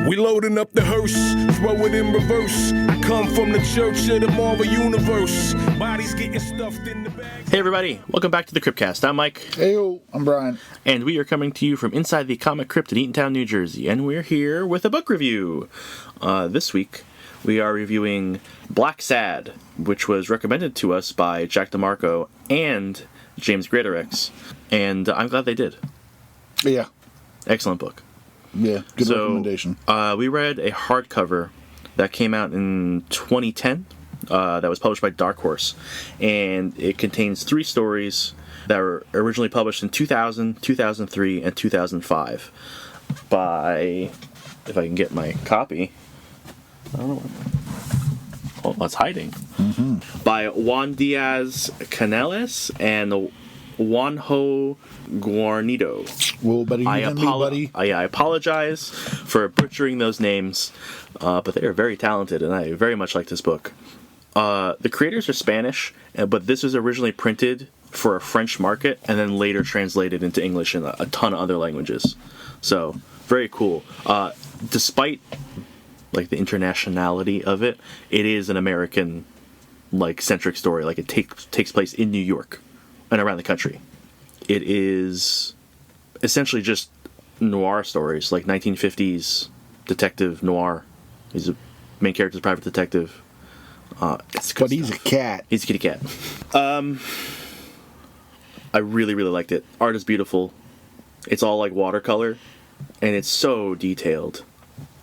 We loading up the hearse, throw it in reverse. I come from the church of the Marvel Universe. Bodies getting stuffed in the bag. Hey everybody, welcome back to the Cryptcast. I'm Mike. Heyo, I'm Brian. And we are coming to you from inside the comic crypt in Eatontown, New Jersey. And we're here with a book review. This week, we are reviewing Blacksad, which was recommended to us by Jack DeMarco and James Greatorex. And I'm glad they did. Yeah. Excellent book. Yeah, good recommendation. We read a hardcover that came out in 2010 that was published by Dark Horse. And it contains 3 stories that were originally published in 2000, 2003, and 2005 by, if I can get my copy, I don't know what, oh, it's hiding. Mm-hmm. By Juan Diaz, Canales, and Juanjo, Guarnido. Well, better you than me, buddy. I apologize for butchering those names, but they are very talented, and I very much like this book. The creators are Spanish, but this was originally printed for a French market, and then later translated into English and a ton of other languages. So, very cool. Despite like the internationality of it, it is an American centric story. Like it takes place in New York and around the country. It is essentially just noir stories, like 1950s detective noir. He's a main character's a private detective. But he's a cat. He's a kitty cat. I really, really liked it. Art is beautiful. It's all like watercolor, and it's so detailed.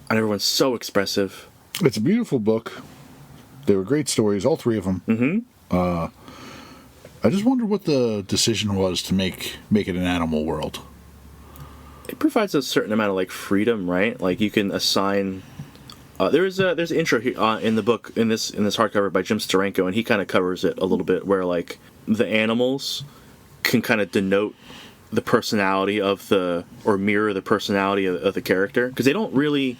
And everyone's so expressive. It's a beautiful book. They were great stories, all 3 of them. Mm-hmm. I just wonder what the decision was to make it an animal world. It provides a certain amount of freedom, right? Like you can assign. There's an intro here, in the book in this hardcover by Jim Steranko, and he kind of covers it a little bit, where the animals can kind of denote the personality or mirror the personality of the character, because they don't really.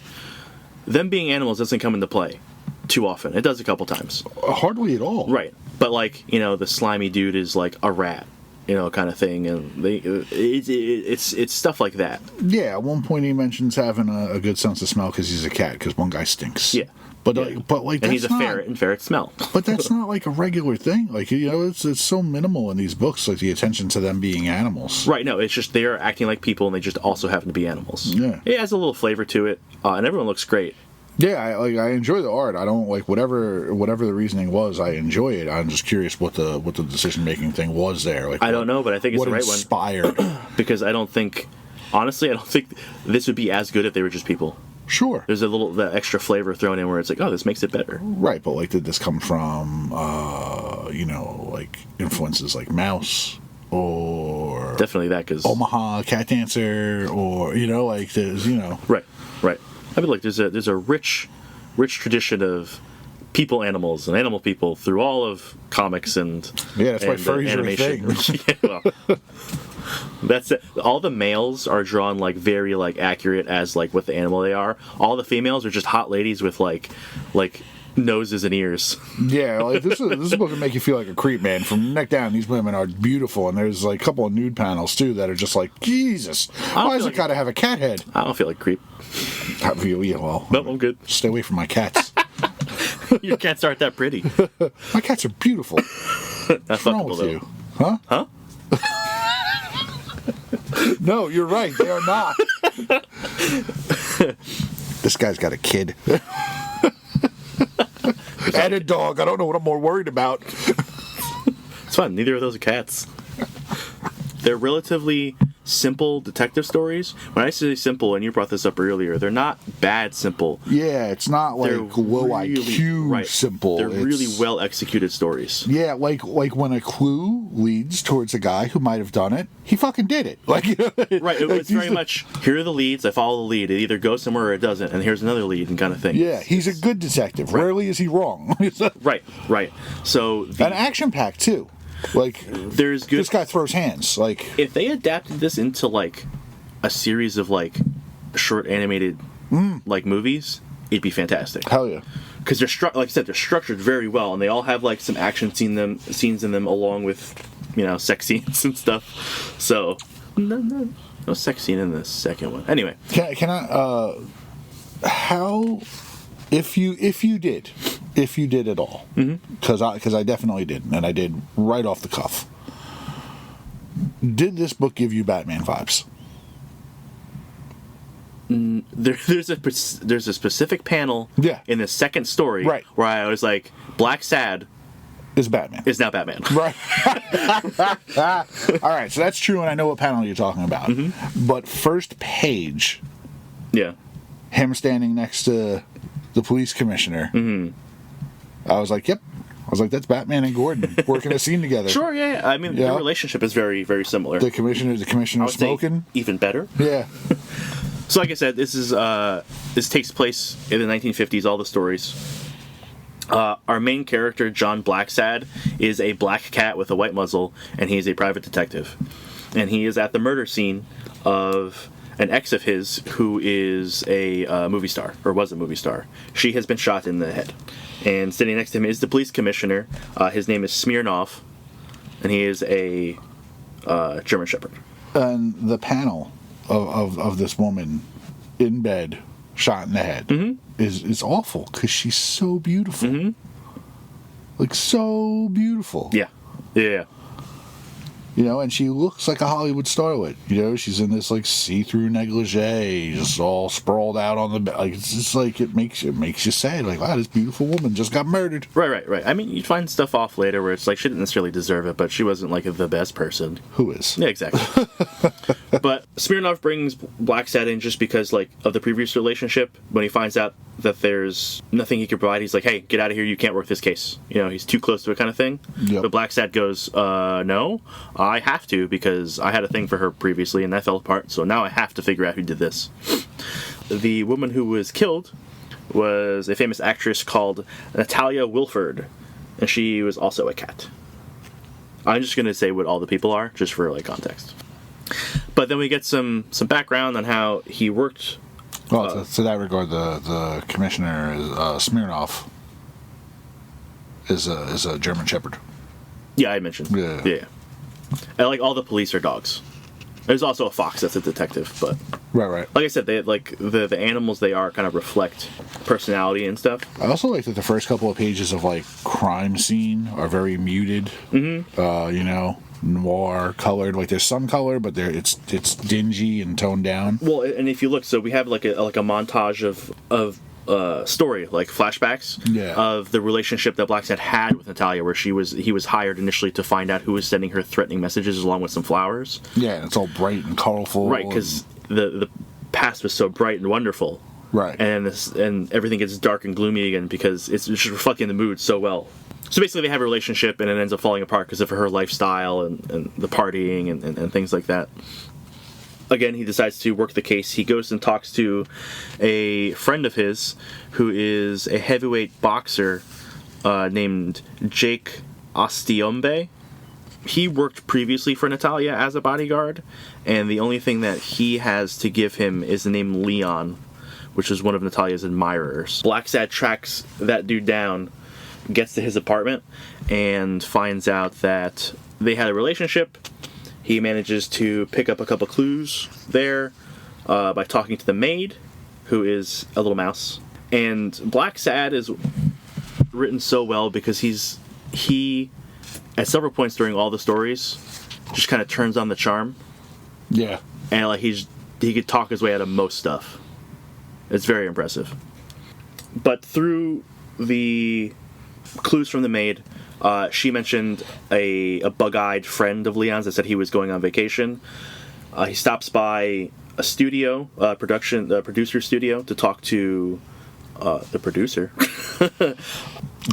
Them being animals doesn't come into play too often. It does a couple times. Hardly at all. Right. But the slimy dude is like a rat, kind of thing, and it's stuff like that. Yeah, at one point he mentions having a good sense of smell because he's a cat, because one guy stinks. Yeah. But and that's he's a ferret, and ferrets smell. But that's not a regular thing. It's so minimal in these books, the attention to them being animals. Right. No, it's just they are acting like people, and they just also happen to be animals. Yeah. It has a little flavor to it, and everyone looks great. Yeah, I enjoy the art. I don't whatever the reasoning was. I enjoy it. I'm just curious what the decision making thing was there. I don't know, but I think it's the right one. What inspired? Because I don't think this would be as good if they were just people. Sure. There's the extra flavor thrown in where it's this makes it better. Right, but did this come from influences like Mouse or definitely that, because Omaha Cat Dancer, or there's right. I mean, there's a rich tradition of people animals and animal people through all of comics and that's why furries animation. Are a thing. Yeah, well, that's it. All the males are drawn very accurate as what the animal they are. All the females are just hot ladies with noses and ears. Yeah, this book would make you feel like a creep, man. From neck down, these women are beautiful, and there's a couple of nude panels too that are just Jesus. Why does it gotta have a cat head? I don't feel like creep. Yeah, well, nope, I'm good. Stay away from my cats. Your cats aren't that pretty. My cats are beautiful. What's wrong with you? Huh? No, you're right. They are not. This guy's got a kid. And a dog. I don't know what I'm more worried about. It's fine. Neither of those are cats. They're relatively simple detective stories. When I say simple, and you brought this up earlier, they're not bad simple. Yeah, it's not low IQ simple. They're really well executed stories. Yeah, like when a clue leads towards a guy who might have done it, he fucking did it. Right. It's very much, here are the leads, I follow the lead. It either goes somewhere or it doesn't, and here's another lead and kind of thing. Yeah, he's a good detective. Right. Rarely is he wrong. Right. So an action-packed too. There's good. This guy throws hands. If they adapted this into a series of short animated movies, it'd be fantastic. Hell yeah. because they're like I said, they're structured very well, and they all have like some action scenes in them, along with sex scenes and stuff. So no sex scene in the second one. Anyway, can I? How? If you did at all, because I definitely did, and I did right off the cuff. Did this book give you Batman vibes? There's a specific panel in the second story where I was like, Blacksad is Batman. Is now Batman. Right. All right, so that's true, and I know what panel you're talking about. But first page, him standing next to the police commissioner, I was like, yep. I was like, that's Batman and Gordon working a scene together. Sure, yeah. I mean, their relationship is very, very similar. The commissioner smoking. Even better. Yeah. So, like I said, this takes place in the 1950s. All the stories. Our main character, John Blacksad, is a black cat with a white muzzle, and he's a private detective. And he is at the murder scene of an ex of his who is a movie star, or was a movie star. She has been shot in the head. And sitting next to him is the police commissioner. His name is Smirnov, and he is a German Shepherd. And the panel of this woman in bed, shot in the head, is awful because she's so beautiful. Like, so beautiful. Yeah. And she looks like a Hollywood starlet. She's in this like see-through negligee, just all sprawled out on the bed. Like, it's just like it makes you sad. Like, wow, this beautiful woman just got murdered. Right. I mean, you find stuff off later where it's like she didn't necessarily deserve it, but she wasn't like the best person. Who is? Yeah, exactly. But Smirnov brings Blacksad in just because like of the previous relationship. When he finds out that there's nothing he can provide, he's like, hey, get out of here, you can't work this case. He's too close to it kind of thing. Yep. But Blacksad goes, no, I have to, because I had a thing for her previously and that fell apart, so now I have to figure out who did this. The woman who was killed was a famous actress called Natalia Wilford, and she was also a cat. I'm just going to say what all the people are, just for like context. But then we get some background on how he worked. Well, to that regard, the commissioner is Smirnov is a German Shepherd. Yeah, I mentioned. Yeah. And like all the police are dogs. There's also a fox that's a detective, but right. Like I said, they like the animals they are kind of reflect personality and stuff. I also like that the first couple of pages of like crime scene are very muted. Noir colored. Like there's some color, but it's dingy and toned down. Well, and if you look, so we have like a montage of story, like flashbacks of the relationship that Blacksad had with Natalia, where he was hired initially to find out who was sending her threatening messages along with some flowers. Yeah, and it's all bright and colorful. Right, because the past was so bright and wonderful. Right. And everything gets dark and gloomy again because it's just reflecting the mood so well. So basically they have a relationship and it ends up falling apart because of her lifestyle and the partying and things like that. Again, he decides to work the case. He goes and talks to a friend of his who is a heavyweight boxer named Jake Ostiombe. He worked previously for Natalia as a bodyguard, and the only thing that he has to give him is the name Leon, which is one of Natalia's admirers. Blacksad tracks that dude down, gets to his apartment, and finds out that they had a relationship. He manages to pick up a couple clues there by talking to the maid, who is a little mouse. And Blacksad is written so well because he at several points during all the stories just kind of turns on the charm. Yeah. And like he could talk his way out of most stuff. It's very impressive. But through the clues from the maid, she mentioned a bug-eyed friend of Leon's that said he was going on vacation. He stops by a studio, producer studio, to talk to the producer.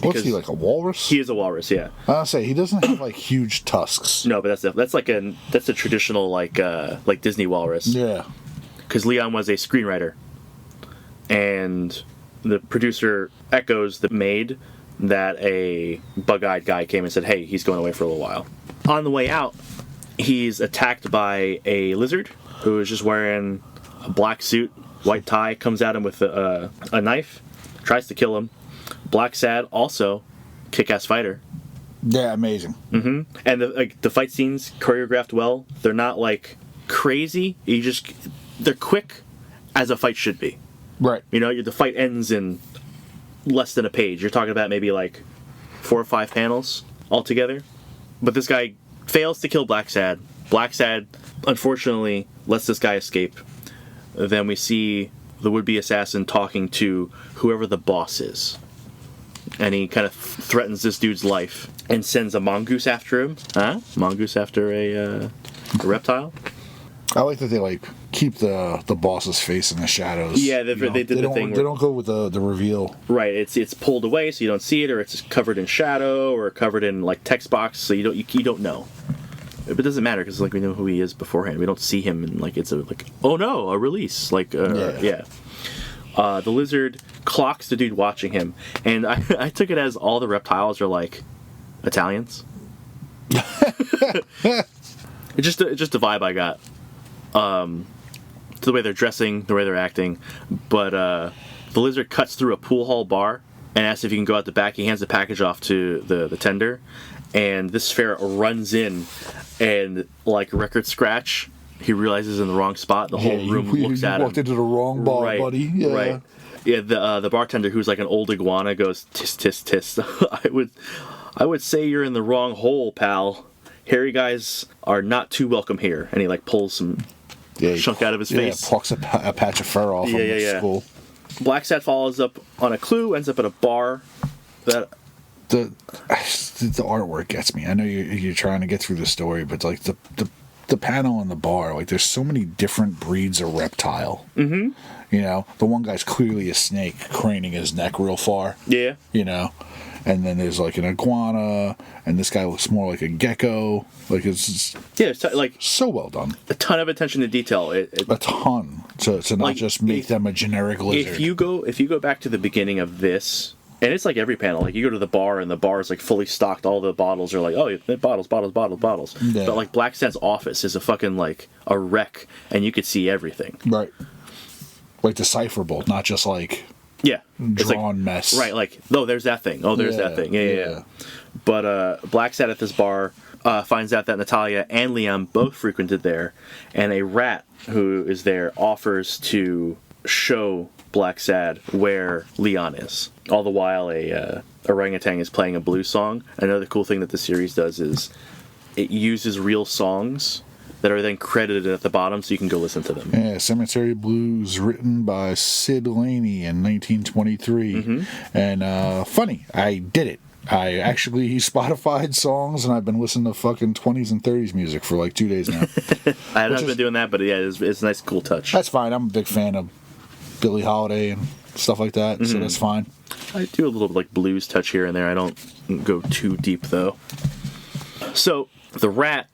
What's he, like a walrus? He is a walrus, yeah. I'll say he doesn't have like huge tusks. No, but that's a traditional like Disney walrus. Yeah. Because Leon was a screenwriter, and the producer echoes the maid that a bug-eyed guy came and said, hey, he's going away for a little while. On the way out, he's attacked by a lizard who is just wearing a black suit, white tie, comes at him with a knife, tries to kill him, Blacksad, also kick-ass fighter. Yeah, amazing. Mm-hmm. And the fight scenes choreographed well. They're not like crazy. They're quick, as a fight should be. Right. You know, the fight ends in less than a page. You're talking about maybe like 4 or 5 panels altogether. But this guy fails to kill Blacksad. Blacksad, unfortunately, lets this guy escape. Then we see the would-be assassin talking to whoever the boss is. And he kind of threatens this dude's life and sends a mongoose after him. Huh? Mongoose after a reptile? I like that they keep the boss's face in the shadows. Yeah, they did the thing. They don't go with the reveal. Right, it's pulled away so you don't see it, or it's covered in shadow, or covered in like text box so you don't know. But it doesn't matter because we know who he is beforehand. We don't see him and it's oh no, a release yeah. The lizard clocks the dude watching him, and I took it as all the reptiles are like Italians. It's just a vibe I got. To the way they're dressing, the way they're acting. But the lizard cuts through a pool hall bar and asks if he can go out the back. He hands the package off to the tender, and this ferret runs in and record scratch. He realizes in the wrong spot. The whole room looks at him. Walked into the wrong bar, right, buddy. Yeah. Right. Yeah. The bartender, who's like an old iguana, goes tis tis tis. I would say you're in the wrong hole, pal. Hairy guys are not too welcome here. And he pulls some chunk out of his face. Yeah, plucks a patch of fur off him. Cool. Blacksad follows up on a clue, ends up at a bar. That the artwork gets me. I know you're trying to get through the story, but the panel in the bar, there's so many different breeds of reptile. Mm-hmm. You know, the one guy's clearly a snake, craning his neck real far. Yeah. You know, and then there's an iguana, and this guy looks more like a gecko. It's so well done. A ton of attention to detail. A ton to not just make them a generic lizard. If you go back to the beginning of this. And it's like every panel. You go to the bar, and the bar is fully stocked. All the bottles are bottles. Yeah. But Blacksad's office is a fucking a wreck, and you could see everything. Right. Decipherable, not just drawn mess. Right. Oh, there's that thing. Oh, there's that thing. Yeah. But Blacksad at this bar finds out that Natalia and Leon both frequented there, and a rat who is there offers to show Blacksad where Leon is. All the while, a orangutan is playing a blues song. Another cool thing that the series does is it uses real songs that are then credited at the bottom, so you can go listen to them. Yeah, Cemetery Blues, written by Sid Laney in 1923. Mm-hmm. And funny, I did it. I actually Spotify'd songs, and I've been listening to fucking 20s and 30s music for 2 days now. I haven't been doing that, but yeah, it's a nice, cool touch. That's fine. I'm a big fan of Billie Holiday and stuff like that, so that's fine. I do a little blues touch here and there. I don't go too deep, though. So, the rat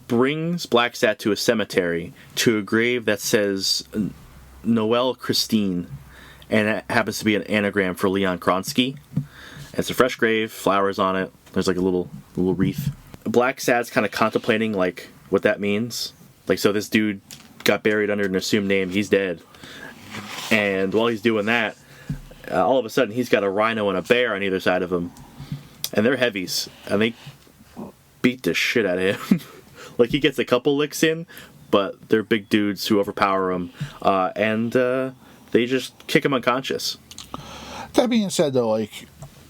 brings Blacksad to a cemetery, to a grave that says Noelle Christine, and it happens to be an anagram for Leon Kronsky. And it's a fresh grave, flowers on it. There's a little wreath. Blacksad's kind of contemplating what that means. So this dude got buried under an assumed name. He's dead. And while he's doing that, all of a sudden he's got a rhino and a bear on either side of him. And they're heavies. And they beat the shit out of him. He gets a couple licks in, but they're big dudes who overpower him. And they just kick him unconscious. That being said, though,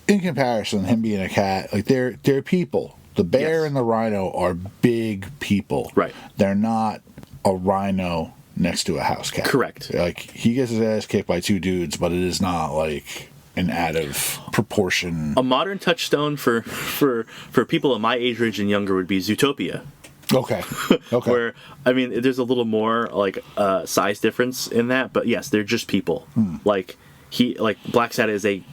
in comparison, him being a cat, they're people. The bear and the rhino are big people. Right. They're not a rhino next to a house cat. Correct. He gets his ass kicked by 2 dudes, but it is not an out of proportion. A modern touchstone for people of my age range and younger would be Zootopia. Okay. Where, there's a little more size difference in that, but yes, they're just people. Blacksad is a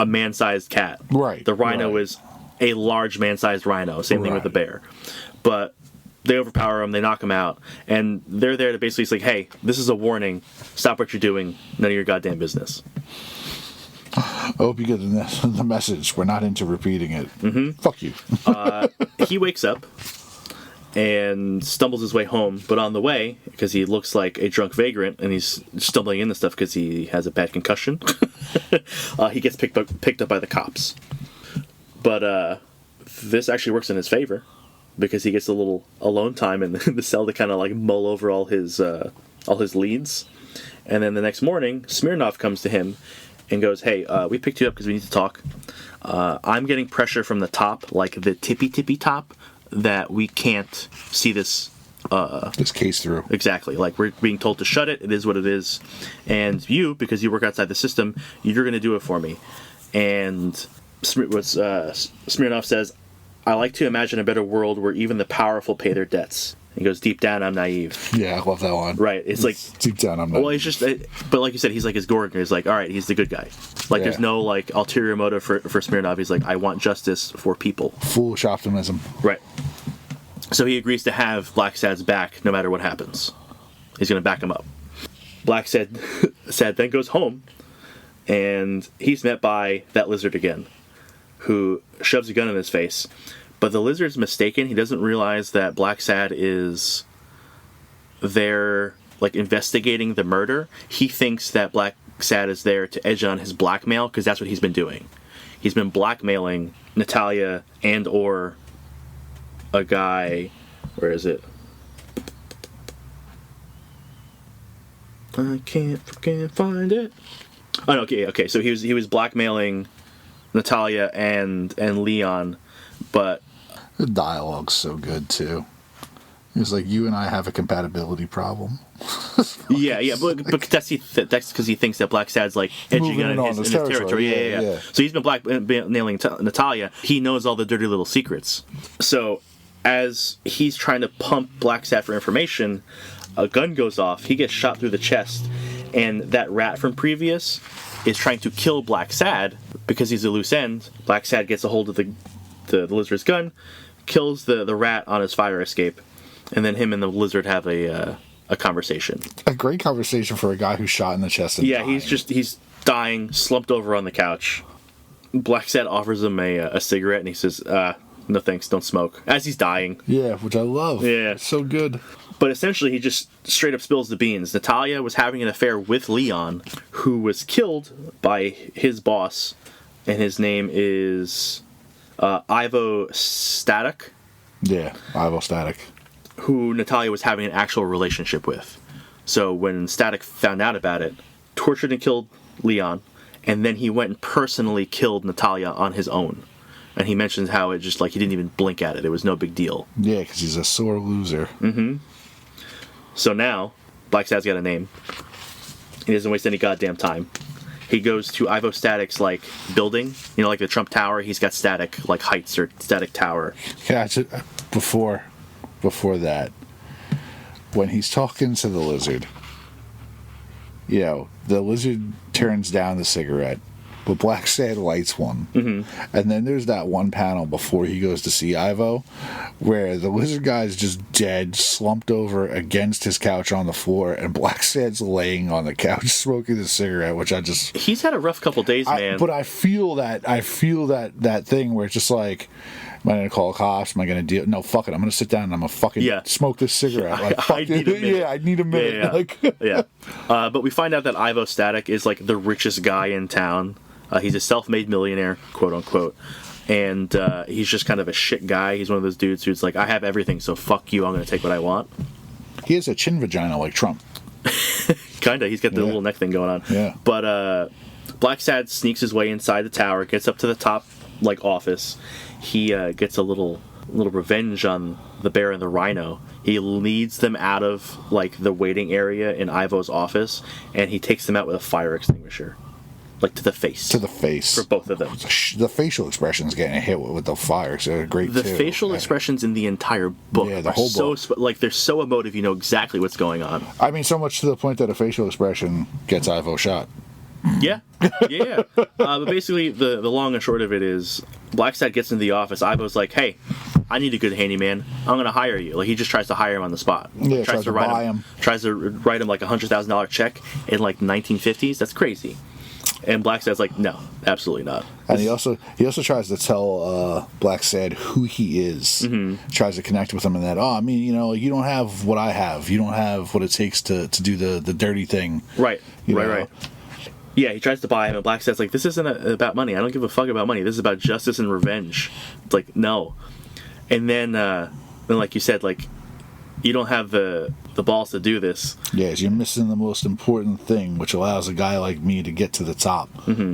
man-sized cat. Right. The rhino is a large man-sized rhino. Same thing with the bear. But they overpower him, they knock him out, and they're there to basically say, hey, this is a warning. Stop what you're doing. None of your goddamn business. I hope you get the message. We're not into repeating it. Mm-hmm. Fuck you. He wakes up, and stumbles his way home. But on the way, because he looks like a drunk vagrant and he's stumbling into stuff because he has a bad concussion, he gets picked up by the cops. But this actually works in his favor because he gets a little alone time in the cell to kind of like mull over all his leads. And then the next morning, Smirnov comes to him and goes, "Hey, we picked you up because we need to talk. I'm getting pressure from the top, like the tippy top, that we can't see this case through. Exactly. Like, we're being told to shut it. It is what it is. And you, because you work outside the system, you're going to do it for me." And Smirnov says, "I like to imagine a better world where even the powerful pay their debts." He goes, "Deep down, I'm naive." Yeah, I love that one. Right. It's like, deep down, I'm naive. Well, he's just, but like you said, he's like his Gorgon. He's like, all right, he's the good guy. Like, there's no like ulterior motive for Smirnov. He's like, I want justice for people. Foolish optimism. Right. So he agrees to have Blacksad's back no matter what happens. He's going to back him up. Blacksad then goes home, and he's met by that lizard again, who shoves a gun in his face. But the lizard's mistaken. He doesn't realize that Blacksad is there, like, investigating the murder. He thinks that Blacksad is there to edge on his blackmail, because that's what he's been doing. He's been blackmailing Natalia and or a guy. Where is it? I can't find it. Oh, no, okay. So he was blackmailing Natalia and Leon, but the dialogue's so good too. It's like, you and I have a compatibility problem. yeah, but that's because he thinks that Blacksad's like edging on his territory. Yeah. So he's been blackmailing Natalia. He knows all the dirty little secrets. So as he's trying to pump Blacksad for information, a gun goes off. He gets shot through the chest, and that rat from previous is trying to kill Blacksad because he's a loose end. Blacksad gets a hold of the lizard's gun, kills the rat on his fire escape, and then him and the lizard have a conversation. A great conversation for a guy who's shot in the chest and dying. He's dying, slumped over on the couch. Blacksad offers him a cigarette, and he says, "No thanks, don't smoke," as he's dying. Yeah, which I love. Yeah. It's so good. But essentially, he just straight up spills the beans. Natalia was having an affair with Leon, who was killed by his boss, and his name is Ivo Static. Yeah, Ivo Static. Who Natalia was having an actual relationship with. So when Static found out about it, tortured and killed Leon, and then he went and personally killed Natalia on his own. And he mentions how it just, like, he didn't even blink at it. It was no big deal. Yeah, because he's a sore loser. Mm-hmm. So now, Blacksad's got a name. He doesn't waste any goddamn time. He goes to Ivo Static's, like, building. You know, like the Trump Tower. He's got Static, like, Heights or Static Tower. Yeah, before that, when he's talking to the lizard, you know, the lizard turns down the cigarette, but Blacksad lights one. Mm-hmm. And then there's that one panel before he goes to see Ivo where the lizard guy is just dead, slumped over against his couch on the floor, and Blacksad's laying on the couch smoking a cigarette, which he's had a rough couple days, man. But I feel that thing where it's just like, am I going to call cops? Am I going to deal? No, fuck it. I'm going to sit down and I'm going to fucking smoke this cigarette. Like, I need a minute. Yeah, I need a minute. Yeah. But we find out that Ivo Static is, like, the richest guy in town. He's a self-made millionaire, quote unquote, and he's just kind of a shit guy. He's one of those dudes who's like, I have everything, so fuck you. I'm going to take what I want. He has a chin vagina like Trump. Kinda. He's got the little neck thing going on. Yeah. But Blacksad sneaks his way inside the tower, gets up to the top, like, office. He gets a little revenge on the bear and the rhino. He leads them out of, like, the waiting area in Ivo's office, and he takes them out with a fire extinguisher. Like, to the face. To the face. For both of them. The facial expressions getting hit with the fire, so they're great, the facial expressions in the entire book the whole book. Like, they're so emotive, you know exactly what's going on. I mean, so much to the point that a facial expression gets Ivo shot. Yeah. But basically, the long and short of it is, Blacksad gets into the office. Ivo's like, hey, I need a good handyman. I'm going to hire you. Like, he just tries to hire him on the spot. Yeah, tries to buy him. Tries to write him, like, $100,000 check in, like, 1950s. That's crazy. And Blacksad's like, no, absolutely not. And he also tries to tell Blacksad who he is. Tries to connect with him in that. Oh, I mean, you don't have what I have. You don't have what it takes to do the dirty thing. Right. You know? Right. Yeah, he tries to buy him, and Blacksad's like, this isn't about money. I don't give a fuck about money. This is about justice and revenge. It's like, no. And then like you said, like, you don't have the balls to do this. Yes, you're missing the most important thing, which allows a guy like me to get to the top.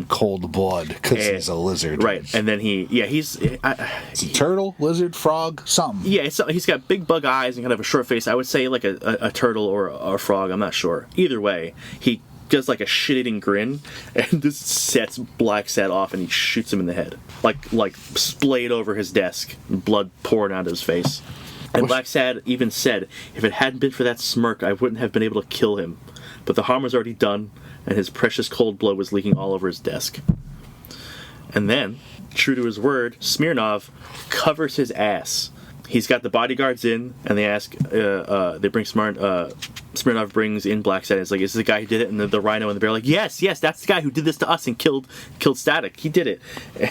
Cold blood, because he's a lizard. Right, and then he's it's a turtle, lizard, frog, something. Yeah, he's got big bug eyes and kind of a short face. I would say like a turtle or a frog. I'm not sure. Either way, he does like a shit-eating grin, and this sets Blacksad off, and he shoots him in the head, like splayed over his desk, blood pouring out of his face. And Blacksad even said, if it hadn't been for that smirk, I wouldn't have been able to kill him. But the harm was already done, and his precious cold blood was leaking all over his desk. And then, true to his word, Smirnov covers his ass. He's got the bodyguards in, and they ask, they bring Smirnov brings in Blacksad, and it's like, is this the guy who did it? And the Rhino and the bear are like, yes, that's the guy who did this to us and killed Static. He did it.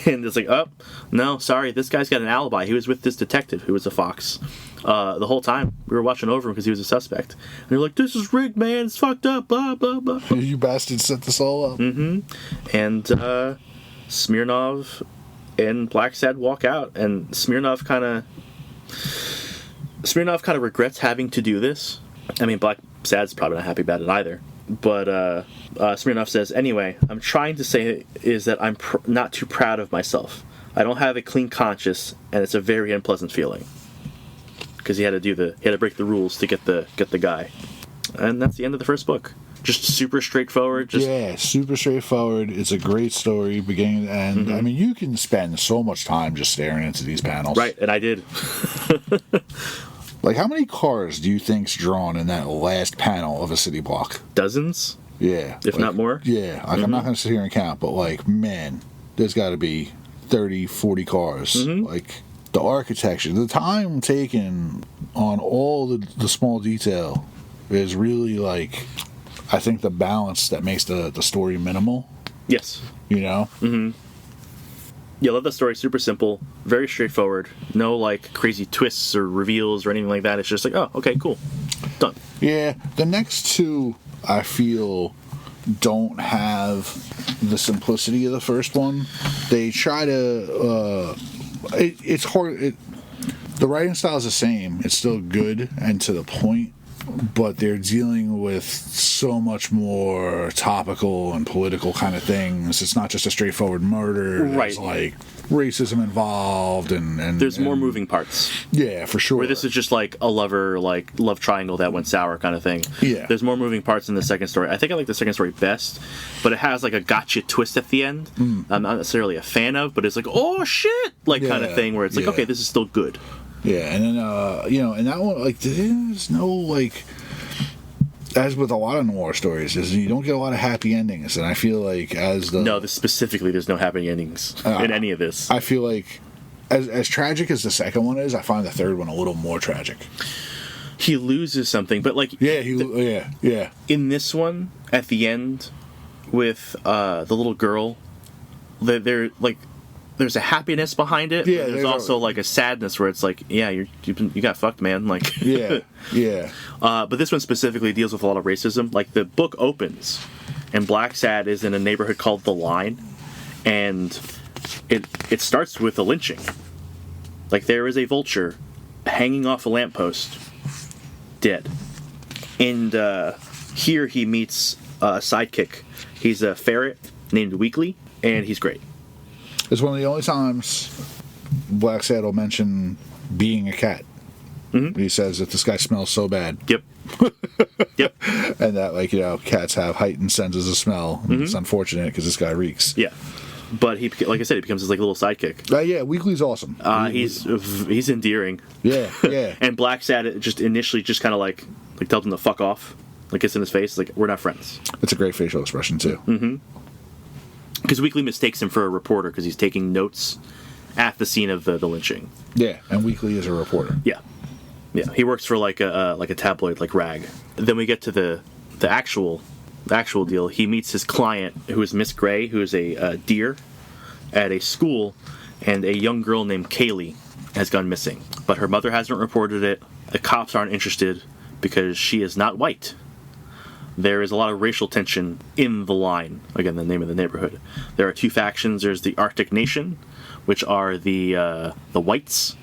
And it's like, oh, no, sorry, this guy's got an alibi. He was with this detective who was a fox. The whole time we were watching over him because he was a suspect. And they're like, this is rigged, man. It's fucked up, blah, blah, blah. You bastards set this all up. And Smirnov and Blacksad walk out, and Smirnov kind of regrets having to do this. I mean, Blacksad's probably not happy about it either. But Smirnov says, anyway, I'm trying to say is that I'm not too proud of myself. I don't have a clean conscience, and it's a very unpleasant feeling. Because he had to break the rules to get the guy. And that's the end of the first book. Just super straightforward. Yeah, super straightforward. It's a great story, beginning to end. I mean, you can spend so much time just staring into these panels. Right, and I did. Like, how many cars do you think's drawn in that last panel of a city block? Dozens? Yeah. If not more? Yeah. Like, I'm not going to sit here and count, but, like, man, there's got to be 30, 40 cars. Like, the architecture, the time taken on all the small detail is really, like, I think the balance that makes the story minimal. Yes. You know? Yeah, I love that story. Super simple, very straightforward. No like crazy twists or reveals or anything like that. It's just like, oh, okay, cool, done. Yeah, the next two I feel don't have the simplicity of the first one. They try to. It's hard. The writing style is the same. It's still good and to the point. But they're dealing with so much more topical and political kind of things. It's not just a straightforward murder. Right. There's like racism involved and there's more moving parts. Yeah, for sure. Where this is just like a love triangle that went sour kind of thing. Yeah. There's more moving parts in the second story. I think I like the second story best, but it has like a gotcha twist at the end. I'm not necessarily a fan of, but it's like, oh shit, like kind of thing where it's like, okay, this is still good. Yeah, and then, and that one, like, there's no, like, as with a lot of noir stories, is you don't get a lot of happy endings, and I feel like No, specifically, there's no happy endings in any of this. I feel like, as tragic as the second one is, I find the third one a little more tragic. He loses something, but, like... Yeah. In this one, at the end, with the little girl, they're, like... There's a happiness behind it. Yeah, but there's also like a sadness where it's like, yeah, you got fucked, man. Like, yeah. But this one specifically deals with a lot of racism. Like the book opens, and Blacksad is in a neighborhood called The Line, and it starts with a lynching. Like there is a vulture hanging off a lamppost, dead, and here he meets a sidekick. He's a ferret named Weekly, and he's great. It's one of the only times Blacksad will mention being a cat. He says that this guy smells so bad. Yep. And that, like, cats have heightened senses of smell. It's unfortunate because this guy reeks. Yeah. But he, like I said, he becomes his like little sidekick. Yeah, Weekly's awesome. He's endearing. Yeah. And Blacksad just initially just kind of like tells him to fuck off. Like gets in his face. Like, we're not friends. It's a great facial expression, too. Because Weekly mistakes him for a reporter because he's taking notes at the scene of the lynching. Yeah, and Weekly is a reporter. Yeah. He works for like a tabloid like Rag. Then we get to the actual actual deal, he meets his client, who is Miss Gray, who is a deer at a school, and a young girl named Kaylee has gone missing. But her mother hasn't reported it. The cops aren't interested because she is not white. There is a lot of racial tension in the line. Again, the name of the neighborhood. There are two factions. There's the Arctic Nation, which are the whites,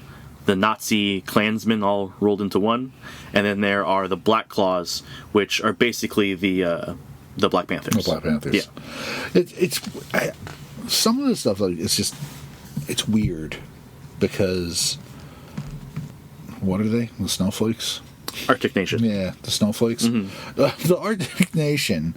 the Nazi Klansmen all rolled into one, and then there are the Black Claws, which are basically the Black Panthers. The Black Panthers. Yeah. Some of the stuff, like, it's weird because what are they? The snowflakes? Arctic Nation. Yeah, the snowflakes. Mm-hmm. The Arctic Nation,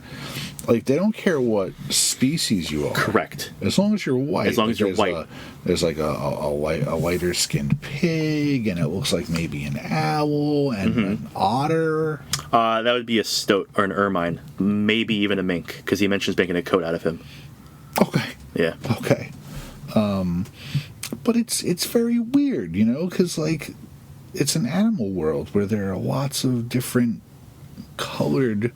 like, they don't care what species you are. Correct. As long as you're white. As long as you're white. There's like a lighter skinned pig, and it looks like maybe an owl and an otter. That would be a stoat or an ermine, maybe even a mink, because he mentions making a coat out of him. Okay. Yeah. Okay. But it's very weird, you know, because, like, it's an animal world where there are lots of different colored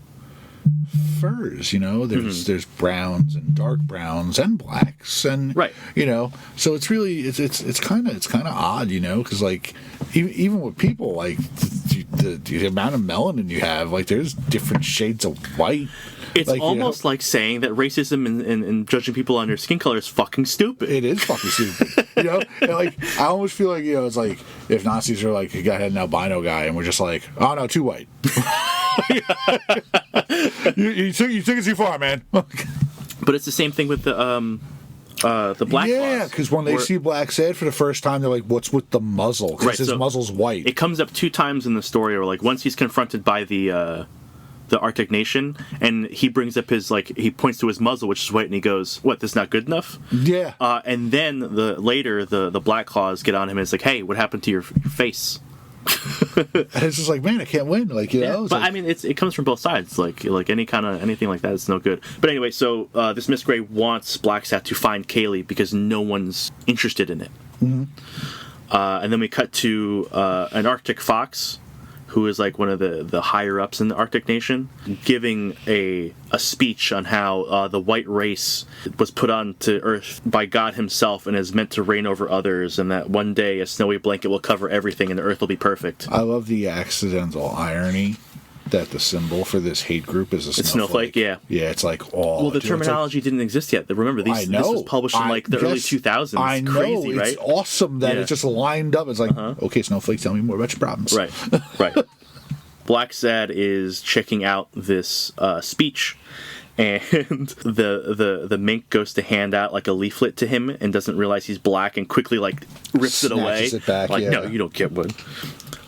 furs, you know. There's browns and dark browns and blacks and right, you know. So it's really it's kind of odd, you know, because, like, even with people, like, the amount of melanin you have, like, there's different shades of white. It's like, almost like saying that racism and judging people on their skin color is fucking stupid. It is fucking stupid. You know? And, like, I almost feel like, you know, it's like if Nazis are like, you got an albino guy, and we're just like, oh no, too white. you took it too far, man. But it's the same thing with the Black Claws. Yeah, because when they see Blacksad for the first time, they're like, what's with the muzzle? Because his muzzle's white. It comes up 2 times in the story, or like once he's confronted by the Arctic Nation, and he brings up his, like, he points to his muzzle, which is white, and he goes, what, this not good enough? Yeah. And then the Black Claws get on him and it's like, hey, what happened to your face? And it's just like, man, I can't win. Like, you know. But like, I mean, it comes from both sides. Like anything like that is no good. But anyway, so this Miss Gray wants Blacksad to find Kaylee because no one's interested in it. Mm-hmm. And then we cut to an Arctic fox, who is like one of the higher ups in the Arctic Nation, giving a speech on how the white race was put onto Earth by God himself and is meant to reign over others, and that one day a snowy blanket will cover everything and the Earth will be perfect. I love the accidental irony that the symbol for this hate group is a snowflake. Yeah. Yeah, it's like, oh. Well, the terminology didn't exist yet. Remember, this was published in like the early 2000s. I know. Crazy, right? It's awesome that it just lined up. It's like, okay, snowflakes, tell me more about your problems. Right, right. Blacksad is checking out this speech, and the mink goes to hand out like a leaflet to him and doesn't realize he's black and quickly like rips it away. Snatches it back, like, yeah. no, you don't get one.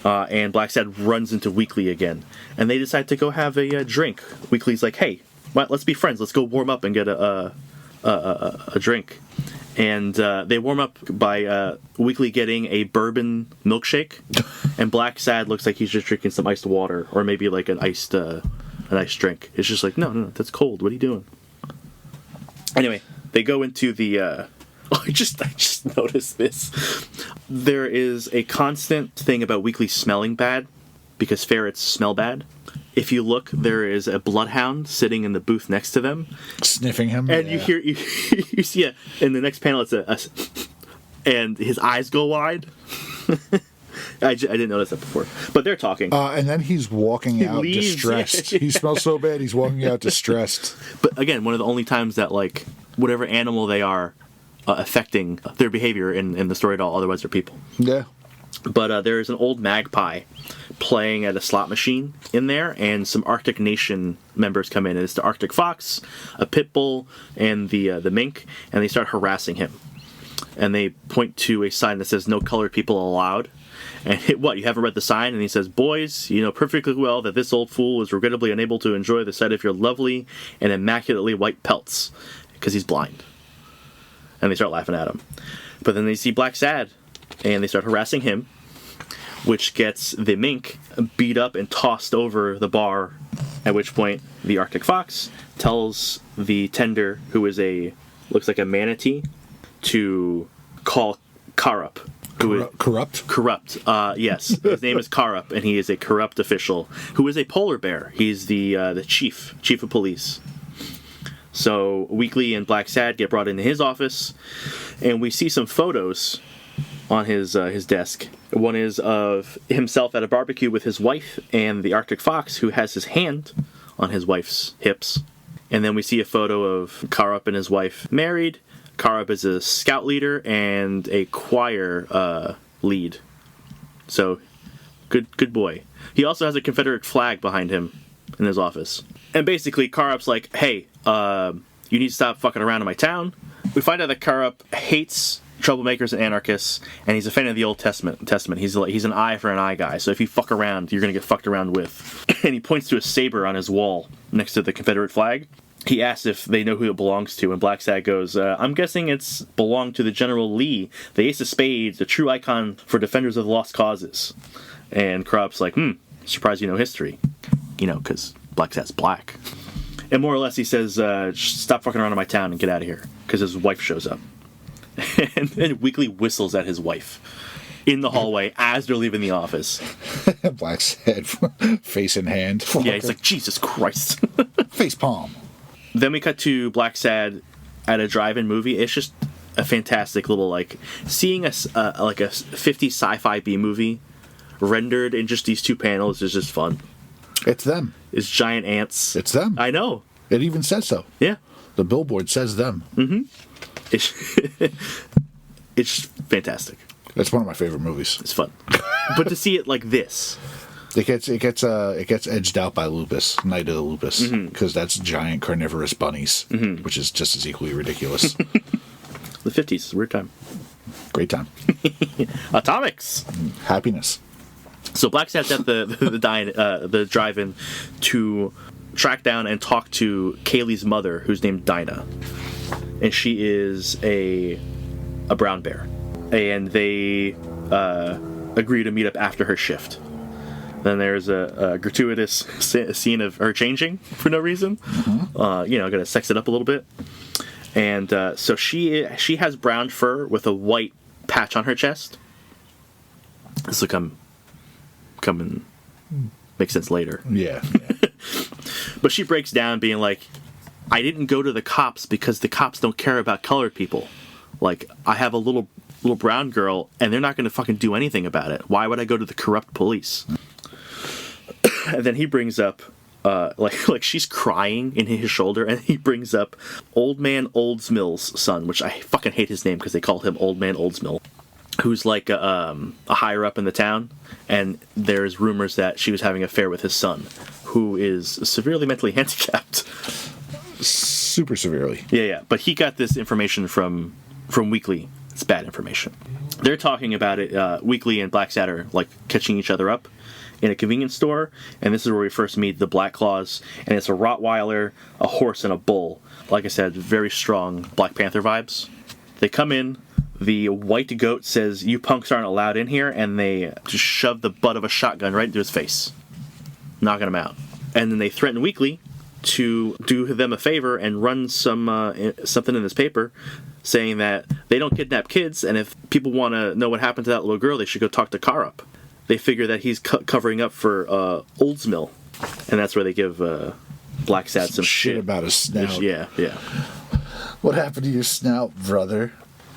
And Blacksad runs into Weekly again, and they decide to go have a drink. Weekly's like, hey, let's be friends. Let's go warm up and get a drink. And they warm up by Weekly getting a bourbon milkshake, and Blacksad looks like he's just drinking some iced water, or maybe like an iced drink. It's just like, no, that's cold. What are you doing? Anyway, they go into the. I just noticed this. There is a constant thing about Weekly smelling bad, because ferrets smell bad. If you look, there is a bloodhound sitting in the booth next to them, sniffing him, and you see it in the next panel. It's and his eyes go wide. I didn't notice that before, but they're talking. And then he's walking out distressed. He smells so bad, he's walking out distressed. But again, one of the only times that, like, whatever animal they are affecting their behavior in the story at all. Otherwise, they're people. Yeah. But there is an old magpie playing at a slot machine in there, and some Arctic Nation members come in. And it's the Arctic fox, a pit bull, and the mink, and they start harassing him. And they point to a sign that says "No colored people allowed." And what, you haven't read the sign? And he says, "Boys, you know perfectly well that this old fool is regrettably unable to enjoy the sight of your lovely and immaculately white pelts because he's blind." And they start laughing at him. But then they see Blacksad, and they start harassing him, which gets the mink beat up and tossed over the bar, at which point the Arctic fox tells the tender, who is looks like a manatee, to call Karup. Corrupt? Corrupt. Yes. His name is Karup, and he is a corrupt official who is a polar bear. He's the chief of police. So Weekly and Blacksad get brought into his office, and we see some photos on his desk. One is of himself at a barbecue with his wife and the Arctic Fox, who has his hand on his wife's hips. And then we see a photo of Karup and his wife married. Karup is a scout leader and a choir lead. So, good boy. He also has a Confederate flag behind him in his office. And basically, Karup's like, hey, you need to stop fucking around in my town. We find out that Karup hates troublemakers and anarchists, and he's a fan of the Old Testament. He's an eye for an eye guy. So if you fuck around, you're gonna get fucked around with. And he points to a saber on his wall next to the Confederate flag. He asks if they know who it belongs to, and Blacksad goes, I'm guessing it's belonged to the General Lee, the Ace of Spades, a true icon for defenders of lost causes. And Karup's like, surprised you know history. You know, because Blacksad's black. And more or less he says, stop fucking around in my town and get out of here, because his wife shows up. and Weekly whistles at his wife in the hallway as they're leaving the office. Blacksad, face in hand. Yeah, he's like, Jesus Christ. Face palm. Then we cut to Blacksad at a drive-in movie. It's just a fantastic little, like, seeing a 50 sci-fi B-movie rendered in just these two panels is just fun. It's them. It's giant ants. It's them. I know. It even says so. Yeah. The billboard says them. Mm-hmm. It's fantastic. It's one of my favorite movies. It's fun. But to see it like this... It gets edged out by Lupus, Night of the Lupus, because that's giant carnivorous bunnies, which is just as equally ridiculous. The 50s, weird time. Great time. Atomics. Happiness. So Blacksad's at the drive-in to track down and talk to Kaylee's mother, who's named Dinah, and she is a brown bear, and they agree to meet up after her shift. Then there's a gratuitous scene of her changing for no reason. Gonna sex it up a little bit. And so she has brown fur with a white patch on her chest. This will come and make sense later. Yeah. But she breaks down being like, I didn't go to the cops because the cops don't care about colored people. Like, I have a little brown girl and they're not going to fucking do anything about it. Why would I go to the corrupt police? And then he brings up, like she's crying in his shoulder, and he brings up Old Man Oldsmill's son, which I fucking hate his name because they call him Old Man Oldsmill, who's like a higher up in the town, and there's rumors that she was having an affair with his son, who is severely mentally handicapped. Super severely. Yeah. But he got this information from Weekly. It's bad information. They're talking about it. Weekly and Blacksad are like catching each other up in a convenience store, and this is where we first meet the Black Claws, and it's a Rottweiler, a horse, and a bull. Like I said, very strong Black Panther vibes. They come in, the white goat says, you punks aren't allowed in here, and they just shove the butt of a shotgun right into his face, knocking him out. And then they threaten Weekly to do them a favor and run something in this paper saying that they don't kidnap kids, and if people want to know what happened to that little girl, they should go talk to Karup. They figure that he's covering up for Oldsmill, and that's where they give Blacksad some shit about his snout. Yeah. What happened to your snout, brother?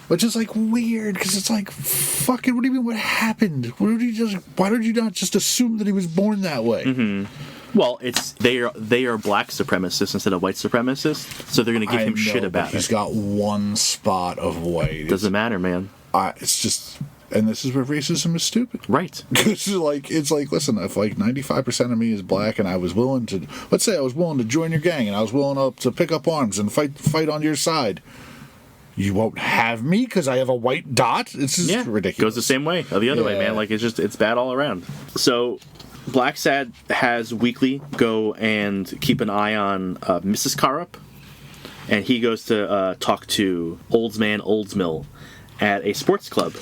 Which is like weird, because it's like, fucking, what do you mean? What happened? Why don't you not just assume that he was born that way? Mm-hmm. Well, they are black supremacists instead of white supremacists, so they're gonna give him shit about it. He's got one spot of white. Doesn't matter, man. It's just. And this is where racism is stupid. Right. It's like, listen, if like 95% of me is black and I was willing to, let's say I was willing to join your gang and I was willing to pick up arms and fight on your side, you won't have me because I have a white dot? It's just ridiculous. Goes the same way, or the other way, man. Like, it's bad all around. So, Blacksad has Weekly go and keep an eye on Mrs. Karup, and he goes to talk to Oldsmill at a sports club.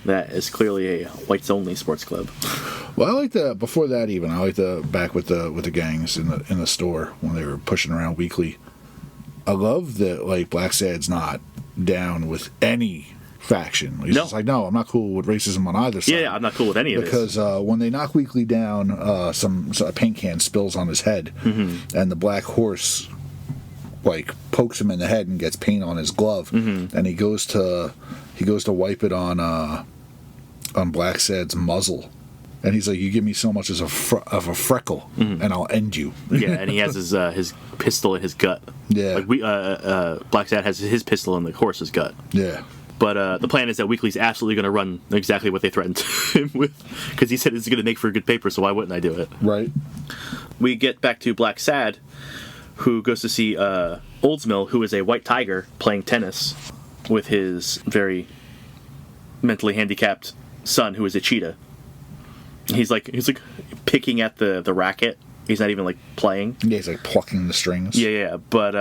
That is clearly a whites-only sports club. Well, I like the before that even. I like the back with the gangs in the store when they were pushing around Weekly. I love that like Blacksad's not down with any faction. He's just like, no, I'm not cool with racism on either side. Yeah, I'm not cool with any of this. Because when they knock Weekly down, a paint can spills on his head, and the black horse like pokes him in the head and gets paint on his glove, and he goes to wipe it on Blacksad's muzzle. And he's like, "You give me so much as a freckle, and I'll end you." Yeah, and he has his pistol in his gut. Yeah, like Blacksad has his pistol in the horse's gut. Yeah, but the plan is that Weekly's absolutely going to run exactly what they threatened him with, because he said it's going to make for a good paper. So why wouldn't I do it? Right. We get back to Blacksad, who goes to see Oldsmill, who is a white tiger playing tennis with his very mentally handicapped son, who is a cheetah. He's like picking at the racket. He's not even like playing. Yeah, he's like plucking the strings. Yeah. But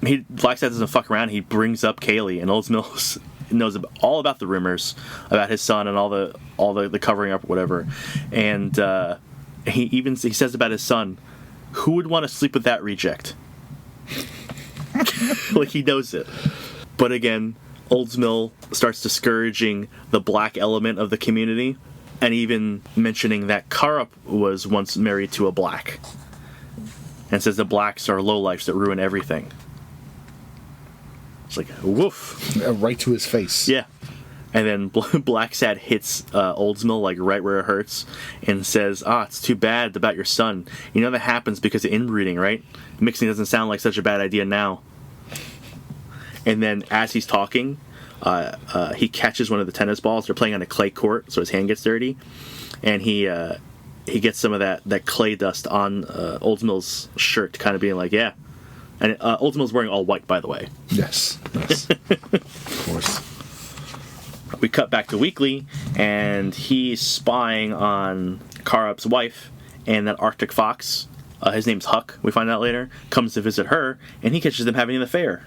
Blacksad doesn't fuck around. He brings up Kaylee, and Oldsmill knows all about the rumors about his son and all the covering up, or whatever. And he says about his son, who would want to sleep with that reject? Like, he knows it. But again, Oldsmill starts discouraging the black element of the community, and even mentioning that Karup was once married to a black, and says the blacks are lowlifes that ruin everything. It's like, woof. Right to his face. Yeah. And then Blacksad hits Oldsmill like right where it hurts, and says, it's too bad about your son. You know that happens because of inbreeding, right? Mixing doesn't sound like such a bad idea now. And then as he's talking, he catches one of the tennis balls. They're playing on a clay court, so his hand gets dirty, and he gets some of that clay dust on Oldsmill's shirt, kind of being like, yeah. And Oldsmill's wearing all white, by the way. Yes. Of course. We cut back to Weekly, and he's spying on Karup's wife, and that Arctic fox, his name's Huck, we find out later, comes to visit her, and he catches them having an affair.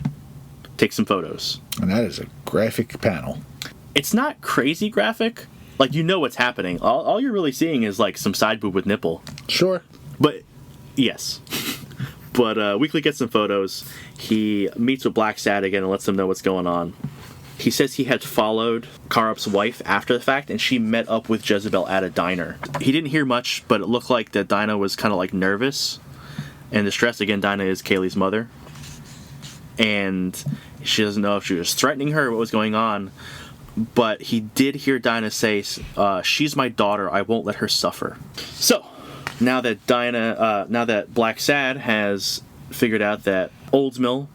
Takes some photos. And that is a graphic panel. It's not crazy graphic. Like, you know what's happening. All you're really seeing is, like, some side boob with nipple. Sure. But, yes. But Weekly gets some photos. He meets with Blacksad again and lets them know what's going on. He says he had followed Karup's wife after the fact, and she met up with Jezebel at a diner. He didn't hear much, but it looked like that Dinah was kind of, like, nervous and distressed. Again, Dinah is Kaylee's mother. And she doesn't know if she was threatening her or what was going on. But he did hear Dinah say, she's my daughter, I won't let her suffer. So, now that Blacksad has figured out that Oldsmill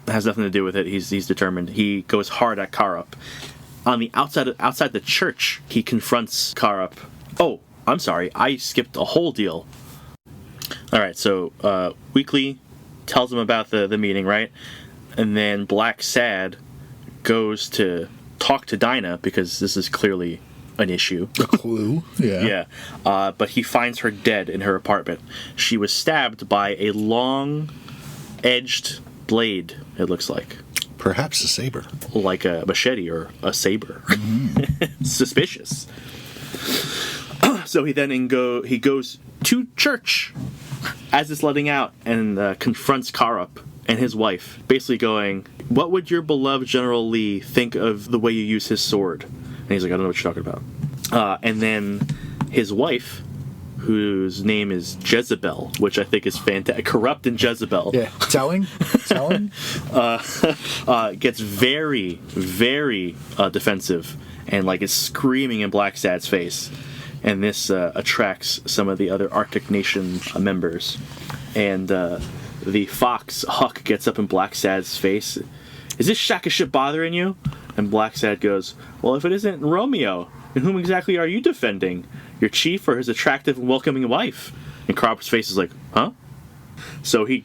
has nothing to do with it, he's determined, he goes hard at Karup. On the outside the church, he confronts Karup. Oh, I'm sorry, I skipped a whole deal. Alright, so Weekly tells him about the meeting, right? And then Blacksad goes to talk to Dinah, because this is clearly an issue. A clue? Yeah. Yeah. But he finds her dead in her apartment. She was stabbed by a long-edged blade, it looks like. Perhaps a saber. Like a machete or a saber. Mm-hmm. Suspicious. So he then goes to church as it's letting out, and confronts Karup and his wife, basically going, what would your beloved General Lee think of the way you use his sword? And he's like, I don't know what you're talking about. And then his wife, whose name is Jezebel, which I think is fantastic, corrupt and Jezebel. Yeah, telling. Gets very, very defensive, and like is screaming in Blacksad's face. And this attracts some of the other Arctic Nation members. And the fox, Huck, gets up in Blacksad's face. Is this shack of shit bothering you? And Blacksad goes, well, if it isn't Romeo, then whom exactly are you defending? Your chief or his attractive and welcoming wife? And Karup's face is like, huh? So he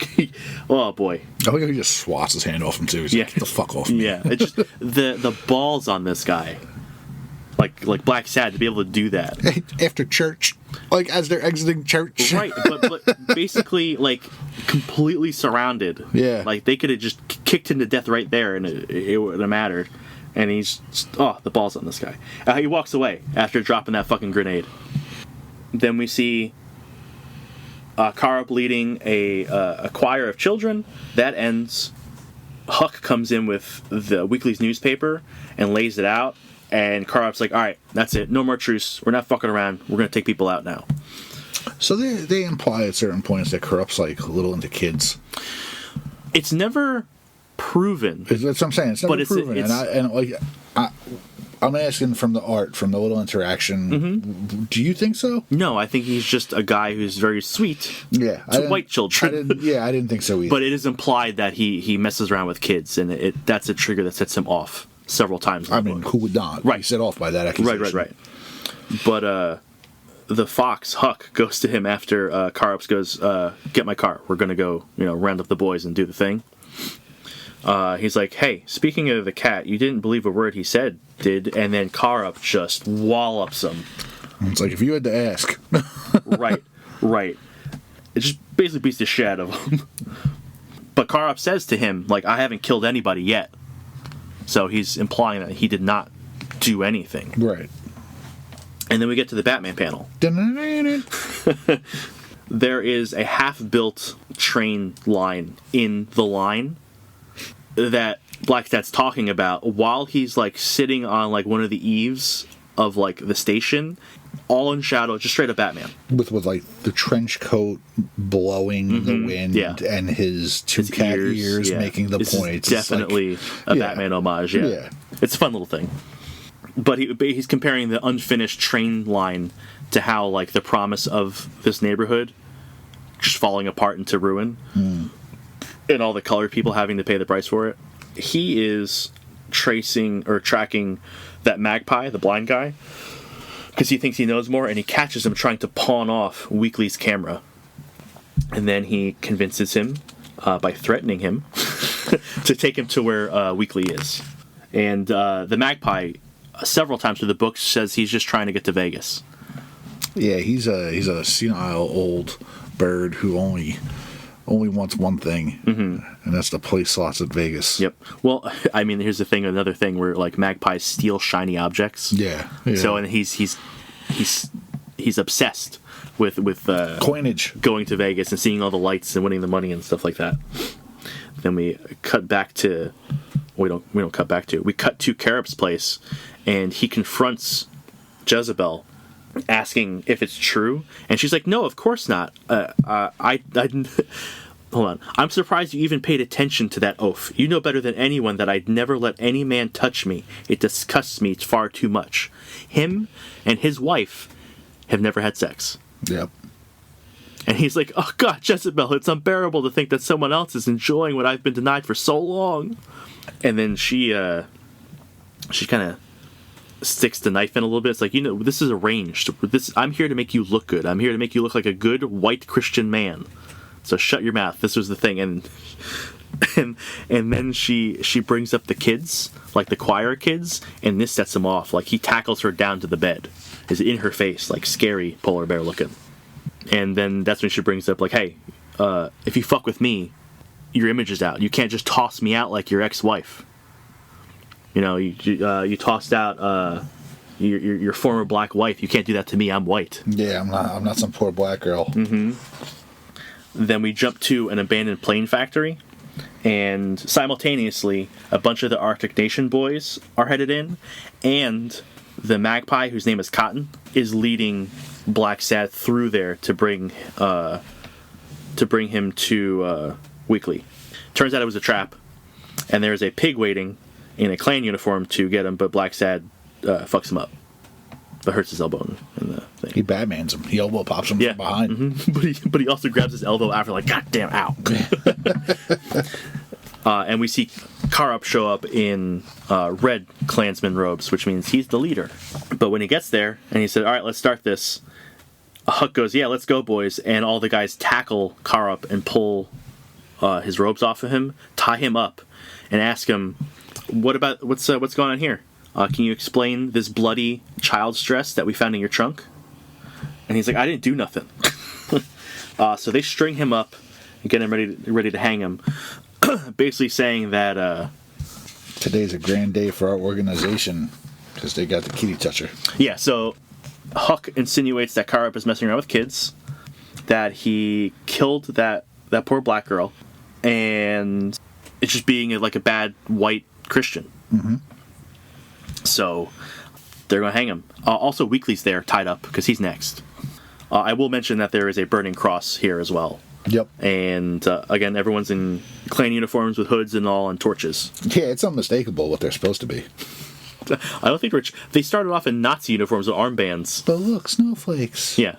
oh boy. I think he just swats his hand off him too. He's like, get the fuck off me. Yeah, it's just the balls on this guy. Like Blacksad to be able to do that. After church. Like, as they're exiting church. Right, but basically, like, completely surrounded. Yeah. Like, they could have just kicked him to death right there, and it wouldn't have mattered. And he's just, the balls on this guy. He walks away after dropping that fucking grenade. Then we see Karup leading a choir of children. That ends. Huck comes in with the Weekly's newspaper and lays it out, and Karup's like, all right, that's it. No more truce. We're not fucking around. We're going to take people out now. So they imply at certain points that Karup's like a little into kids. It's never proven. That's what I'm saying. It's never proven. I'm asking from the art, from the little interaction. Mm-hmm. Do you think so? No, I think he's just a guy who's very sweet to white children. I didn't think so either. But it is implied that he messes around with kids, and that's a trigger that sets him off several times. I mean, who would not? Right. Set off by that accusation. Right. But the fox, Huck, goes to him after Karups goes, get my car. We're going to go, round up the boys and do the thing. He's like, hey, speaking of the cat, you didn't believe a word he said, did? And then Karup just wallops him. It's like, if you had to ask. Right. It just basically beats the shit out of him. But Karup says to him, like, I haven't killed anybody yet. So he's implying that he did not do anything. Right. And then we get to the Batman panel. There is a half-built train line in the line that Blacksad's talking about while he's like sitting on like one of the eaves of like the station, all in shadow, just straight up Batman. With like the trench coat blowing the wind and his cat ears making the points. Definitely a Batman homage, yeah. It's a fun little thing. But he's comparing the unfinished train line to how like the promise of this neighborhood just falling apart into ruin. And all the colored people having to pay the price for it. He is tracking that magpie, the blind guy, because he thinks he knows more, and he catches him trying to pawn off Weekly's camera. And then he convinces him, by threatening him, to take him to where Weekly is. And the magpie, several times through the book, says he's just trying to get to Vegas. Yeah, he's a senile old bird who only wants one thing, and that's to play slots at Vegas. Yep. Well, I mean, here's another thing where like magpies steal shiny objects. Yeah. So and he's obsessed with coinage, going to Vegas and seeing all the lights and winning the money and stuff like that. Then we cut back to we cut to Karup's place, and he confronts Jezebel, asking if it's true, and she's like, no, of course not. I hold on, I'm surprised you even paid attention to that oath. You know better than anyone that I'd never let any man touch me. It disgusts me far too much. Him and his wife have never had sex. Yep. And he's like, oh god, Jezebel, it's unbearable to think that someone else is enjoying what I've been denied for so long. And then she kind of sticks the knife in a little bit. It's like, this is arranged. I'm here to make you look good. I'm here to make you look like a good white Christian man. So shut your mouth. This was the thing. And then she brings up the kids, like the choir kids, and this sets him off. Like he tackles her down to the bed, is in her face, like scary polar bear looking. And then that's when she brings up like, hey, if you fuck with me, your image is out. You can't just toss me out like your ex-wife. You tossed out your former black wife. You can't do that to me. I'm white. Yeah, I'm not some poor black girl. Mm-hmm. Then we jump to an abandoned plane factory, and simultaneously, a bunch of the Arctic Nation boys are headed in, and the magpie, whose name is Cotton, is leading Blacksad through there to bring him to Weekly. Turns out it was a trap, and there's a pig waiting in a clan uniform to get him, but Blacksad fucks him up. But hurts his elbow in the thing. He Batmans him. He elbow pops him from behind. Mm-hmm. But he also grabs his elbow after, like, goddamn, ow. And we see Karup show up in red Klansman robes, which means he's the leader. But when he gets there, and he said, all right, let's start this, Huck goes, yeah, let's go, boys. And all the guys tackle Karup and pull his robes off of him, tie him up, and ask him, what's going on here? Can you explain this bloody child's dress that we found in your trunk? And he's like, I didn't do nothing. So they string him up and get him ready to hang him. Basically saying that today's a grand day for our organization because they got the kitty toucher. Yeah, so Huck insinuates that Karup is messing around with kids, that he killed that poor black girl, and it's just being like a bad white Christian. Mm-hmm. So they're going to hang him. Also, Weekly's there, tied up, because he's next. I will mention that there is a burning cross here as well. Yep. And again, everyone's in Klan uniforms with hoods and all and torches. Yeah, it's unmistakable what they're supposed to be. I don't think they started off in Nazi uniforms with armbands. But look, snowflakes. Yeah.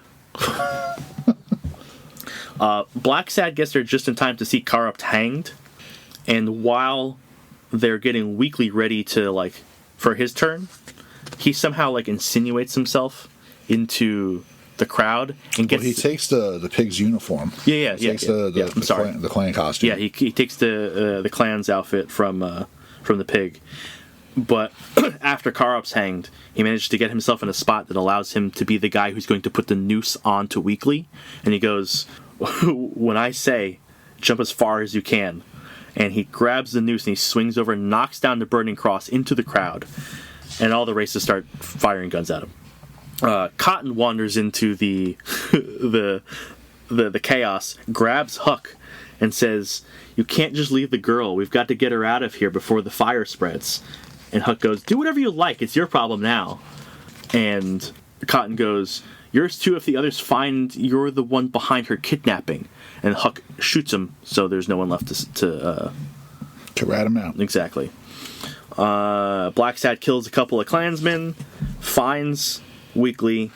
Blacksad gets there just in time to see Corrupt hanged. And while they're getting Weekly ready to, like, for his turn, he somehow, like, insinuates himself into the crowd and gets. Well, he takes the pig's uniform. Yeah. The clan costume. Yeah, he takes the clan's outfit from the pig. But after Corrupt's hanged, he managed to get himself in a spot that allows him to be the guy who's going to put the noose onto Weekly. And he goes, "When I say, jump as far as you can." And he grabs the noose and he swings over and knocks down the burning cross into the crowd. And all the racists start firing guns at him. Cotton wanders into the chaos, grabs Huck, and says, "You can't just leave the girl. We've got to get her out of here before the fire spreads." And Huck goes, "Do whatever you like. It's your problem now." And Cotton goes, "Yours too if the others find you're the one behind her kidnapping." And Huck shoots him, so there's no one left to rat him out. Exactly. Blacksad kills a couple of Klansmen, finds Weekly,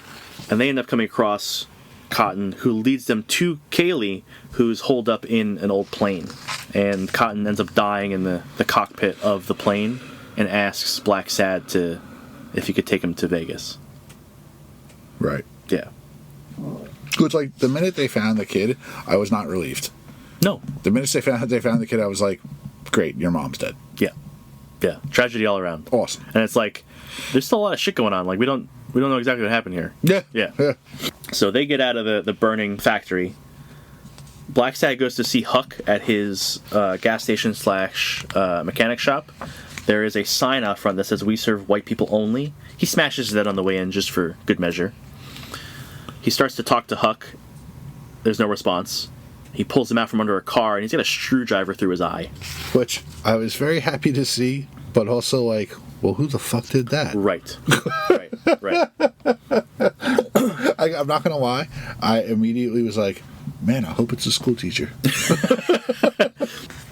and they end up coming across Cotton, who leads them to Kaylee, who's holed up in an old plane. And Cotton ends up dying in the cockpit of the plane and asks Blacksad if he could take him to Vegas. Right. Yeah. It's like the minute they found the kid, I was not relieved. No. The minute they found the kid, I was like, "Great, your mom's dead." Yeah. Yeah. Tragedy all around. Awesome. And it's like, there's still a lot of shit going on. Like, we don't know exactly what happened here. Yeah. So they get out of the burning factory. Blacksad goes to see Huck at his gas station / mechanic shop. There is a sign out front that says, "We serve white people only." He smashes that on the way in just for good measure. He starts to talk to Huck. There's no response. He pulls him out from under a car, and he's got a screwdriver through his eye. Which I was very happy to see, but also like, well, who the fuck did that? Right. I'm not going to lie. I immediately was like, man, I hope it's a school teacher.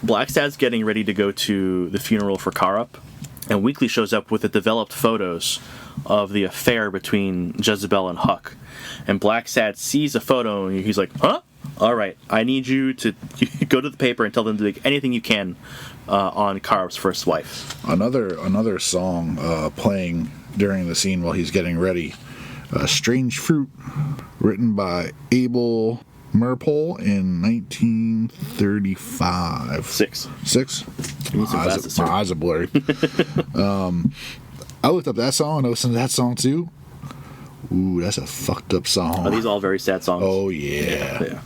Blacksad's getting ready to go to the funeral for Karup, and Weekly shows up with the developed photos of the affair between Jezebel and Huck. And Blacksad sees a photo, and he's like, "Huh? All right, I need you to go to the paper and tell them to make anything you can on Karup's first wife." Another song playing during the scene while he's getting ready. Strange Fruit, written by Abel Murpole in 1935. Six. My eyes are blurry. I looked up that song and I listened to that song too. Ooh, that's a fucked up song. Are these all very sad songs? Oh, yeah.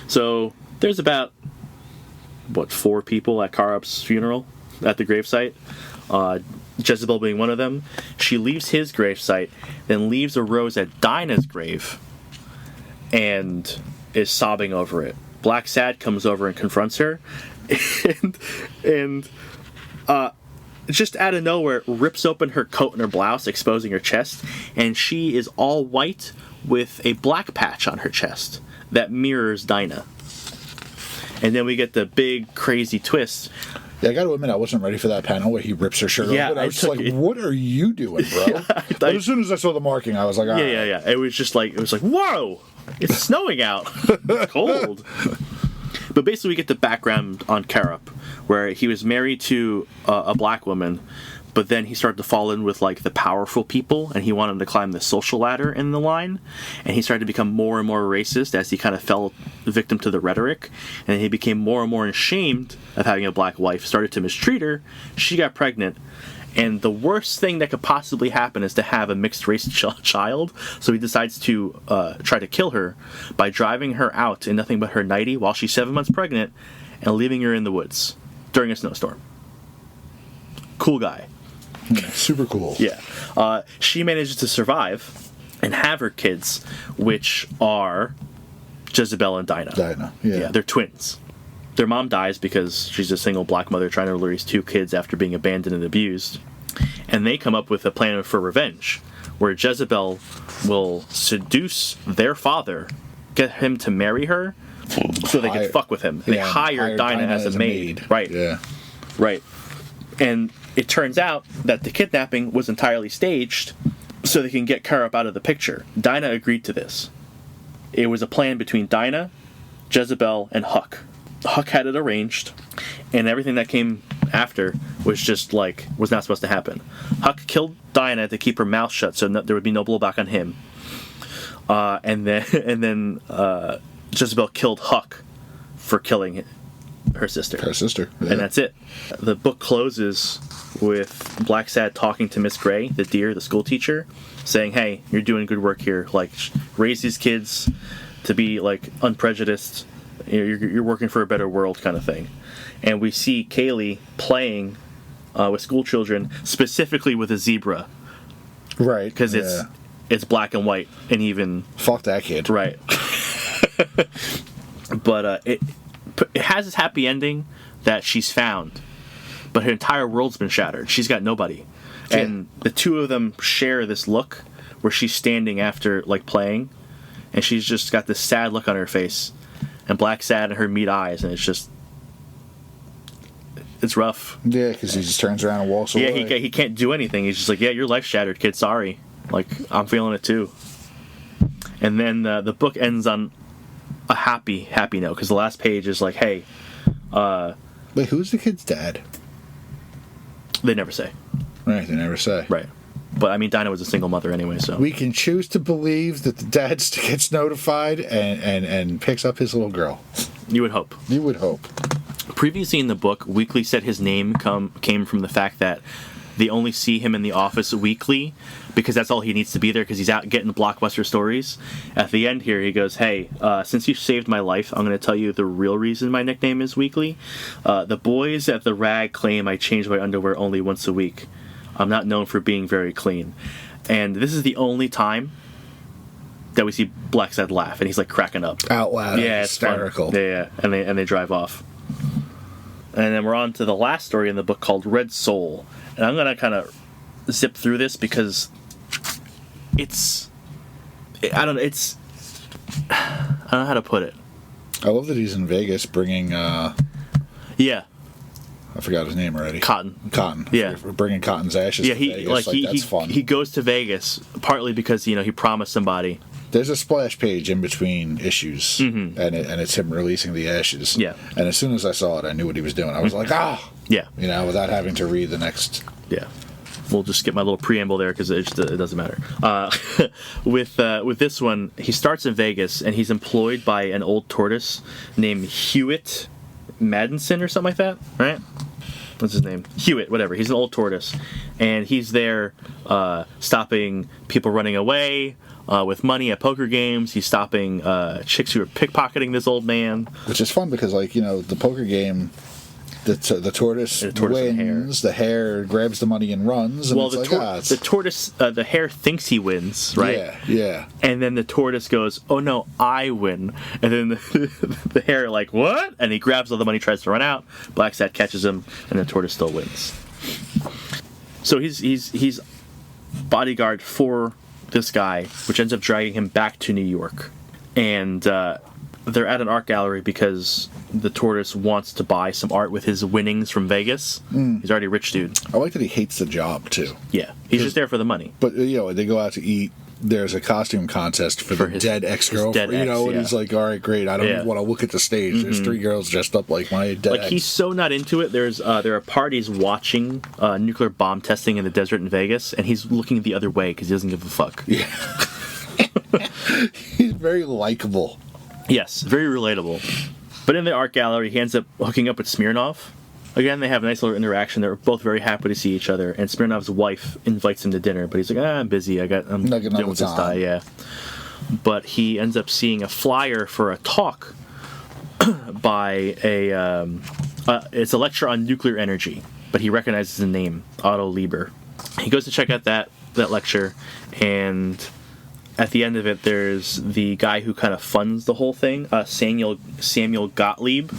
So, there's about, 4 people at Karup's funeral at the gravesite? Jezebel being one of them. She leaves his gravesite, then leaves a rose at Dinah's grave, and is sobbing over it. Blacksad comes over and confronts her, and just out of nowhere, rips open her coat and her blouse, exposing her chest, and she is all white with a black patch on her chest that mirrors Dinah. And then we get the big, crazy twist. Yeah, I gotta admit, I wasn't ready for that panel where he rips her shirt open. I was just like, what are you doing, bro? As soon as I saw the marking, I was like, yeah. It was like, whoa! It's snowing out. It's cold. But basically, we get the background on Karup, where he was married to a black woman, but then he started to fall in with like the powerful people, and he wanted to climb the social ladder in the line, and he started to become more and more racist as he kind of fell victim to the rhetoric, and he became more and more ashamed of having a black wife, started to mistreat her. She got pregnant, and the worst thing that could possibly happen is to have a mixed race child, so he decides to try to kill her by driving her out in nothing but her nightie while she's 7 months pregnant and leaving her in the woods during a snowstorm. Cool guy. Super cool. Yeah. She manages to survive and have her kids, which are Jezebel and Dinah. Yeah. They're twins. Their mom dies because she's a single black mother trying to raise 2 kids after being abandoned and abused. And they come up with a plan for revenge, where Jezebel will seduce their father, get him to marry her, so they can fuck with him. And they hire Dinah as a maid. Right. Yeah. Right. And it turns out that the kidnapping was entirely staged so they can get Karup out of the picture. Dinah agreed to this. It was a plan between Dinah, Jezebel, and Huck. Huck had it arranged, and everything that came after was just like, was not supposed to happen. Huck killed Dinah to keep her mouth shut so there would be no blowback on him. And then Jezebel killed Huck for killing her sister. Yeah. And that's it. The book closes with Blacksad talking to Miss Gray, the dear, the school teacher, saying, hey, you're doing good work here. Like, raise these kids to be, like, unprejudiced. You're working for a better world kind of thing. And we see Kaylee playing with school children, specifically with a zebra. Right. Because it's black and white, and even... Fuck that kid. Right. But it has this happy ending that she's found, but her entire world's been shattered. She's got nobody. Yeah. And the two of them share this look where she's standing after, like, playing, and she's just got this sad look on her face. And Blacksad and her meet eyes, and it's rough. Yeah, because he just turns around and walks away. Yeah, he can't do anything. He's just like, yeah, your life's shattered, kid. Sorry. Like, I'm feeling it too. And then the book ends on a happy note, because the last page is like, hey. Wait, who's the kid's dad? They never say. Right, they never say. Right. But, I mean, Dinah was a single mother anyway, so... We can choose to believe that the dad gets notified and picks up his little girl. You would hope. You would hope. Previously in the book, Weekly said his name came from the fact that they only see him in the office weekly because that's all he needs to be there, because he's out getting blockbuster stories. At the end here, he goes, hey, since you saved my life, I'm going to tell you the real reason my nickname is Weekly. The boys at the rag claim I change my underwear only once a week. I'm not known for being very clean. And this is the only time that we see Blacksad laugh, and he's like cracking up. Out loud. Yeah, it's hysterical. Fun. Yeah. And they drive off. And then we're on to the last story in the book called Red Soul. And I'm going to kind of zip through this because I don't know how to put it. I love that he's in Vegas bringing... Yeah. I forgot his name already. Cotton. Yeah. For bringing Cotton's ashes to Vegas. That's fun. He goes to Vegas partly because, he promised somebody. There's a splash page in between issues, and it's him releasing the ashes. Yeah. And as soon as I saw it, I knew what he was doing. I was like, Yeah. Without having to read the next... Yeah. We'll just skip my little preamble there because it doesn't matter. With this one, he starts in Vegas, and he's employed by an old tortoise named Hewitt Madison or something like that, right? What's his name? Hewitt, whatever. He's an old tortoise. And he's there stopping people running away with money at poker games. He's stopping chicks who are pickpocketing this old man. Which is fun because, the poker game, the tortoise wins, the hare grabs the money and runs. And the tortoise, the hare thinks he wins, right? Yeah. And then the tortoise goes, oh no, I win. And then the hare like, what? And he grabs all the money, tries to run out. Blacksad catches him, and the tortoise still wins. So he's bodyguard for this guy, which ends up dragging him back to New York. And they're at an art gallery because the tortoise wants to buy some art with his winnings from Vegas. He's already a rich dude. I like that he hates the job, too. Yeah, he's just there for the money. But, they go out to eat. There's a costume contest for his dead ex-girlfriend. And he's like, all right, great. I don't even want to look at the stage. There's 3 girls dressed up like my dead ex. He's so not into it. There are parties watching nuclear bomb testing in the desert in Vegas, and he's looking the other way because he doesn't give a fuck. Yeah. He's very likable. Yes, very relatable. But in the art gallery, he ends up hooking up with Smirnov. Again, they have a nice little interaction. They're both very happy to see each other. And Smirnov's wife invites him to dinner, but he's like, I'm busy. I'm dealing with this guy. Yeah. But he ends up seeing a flyer for a talk by it's a lecture on nuclear energy, but he recognizes the name, Otto Lieber. He goes to check out that lecture, and at the end of it, there's the guy who kind of funds the whole thing, Samuel Gottlieb,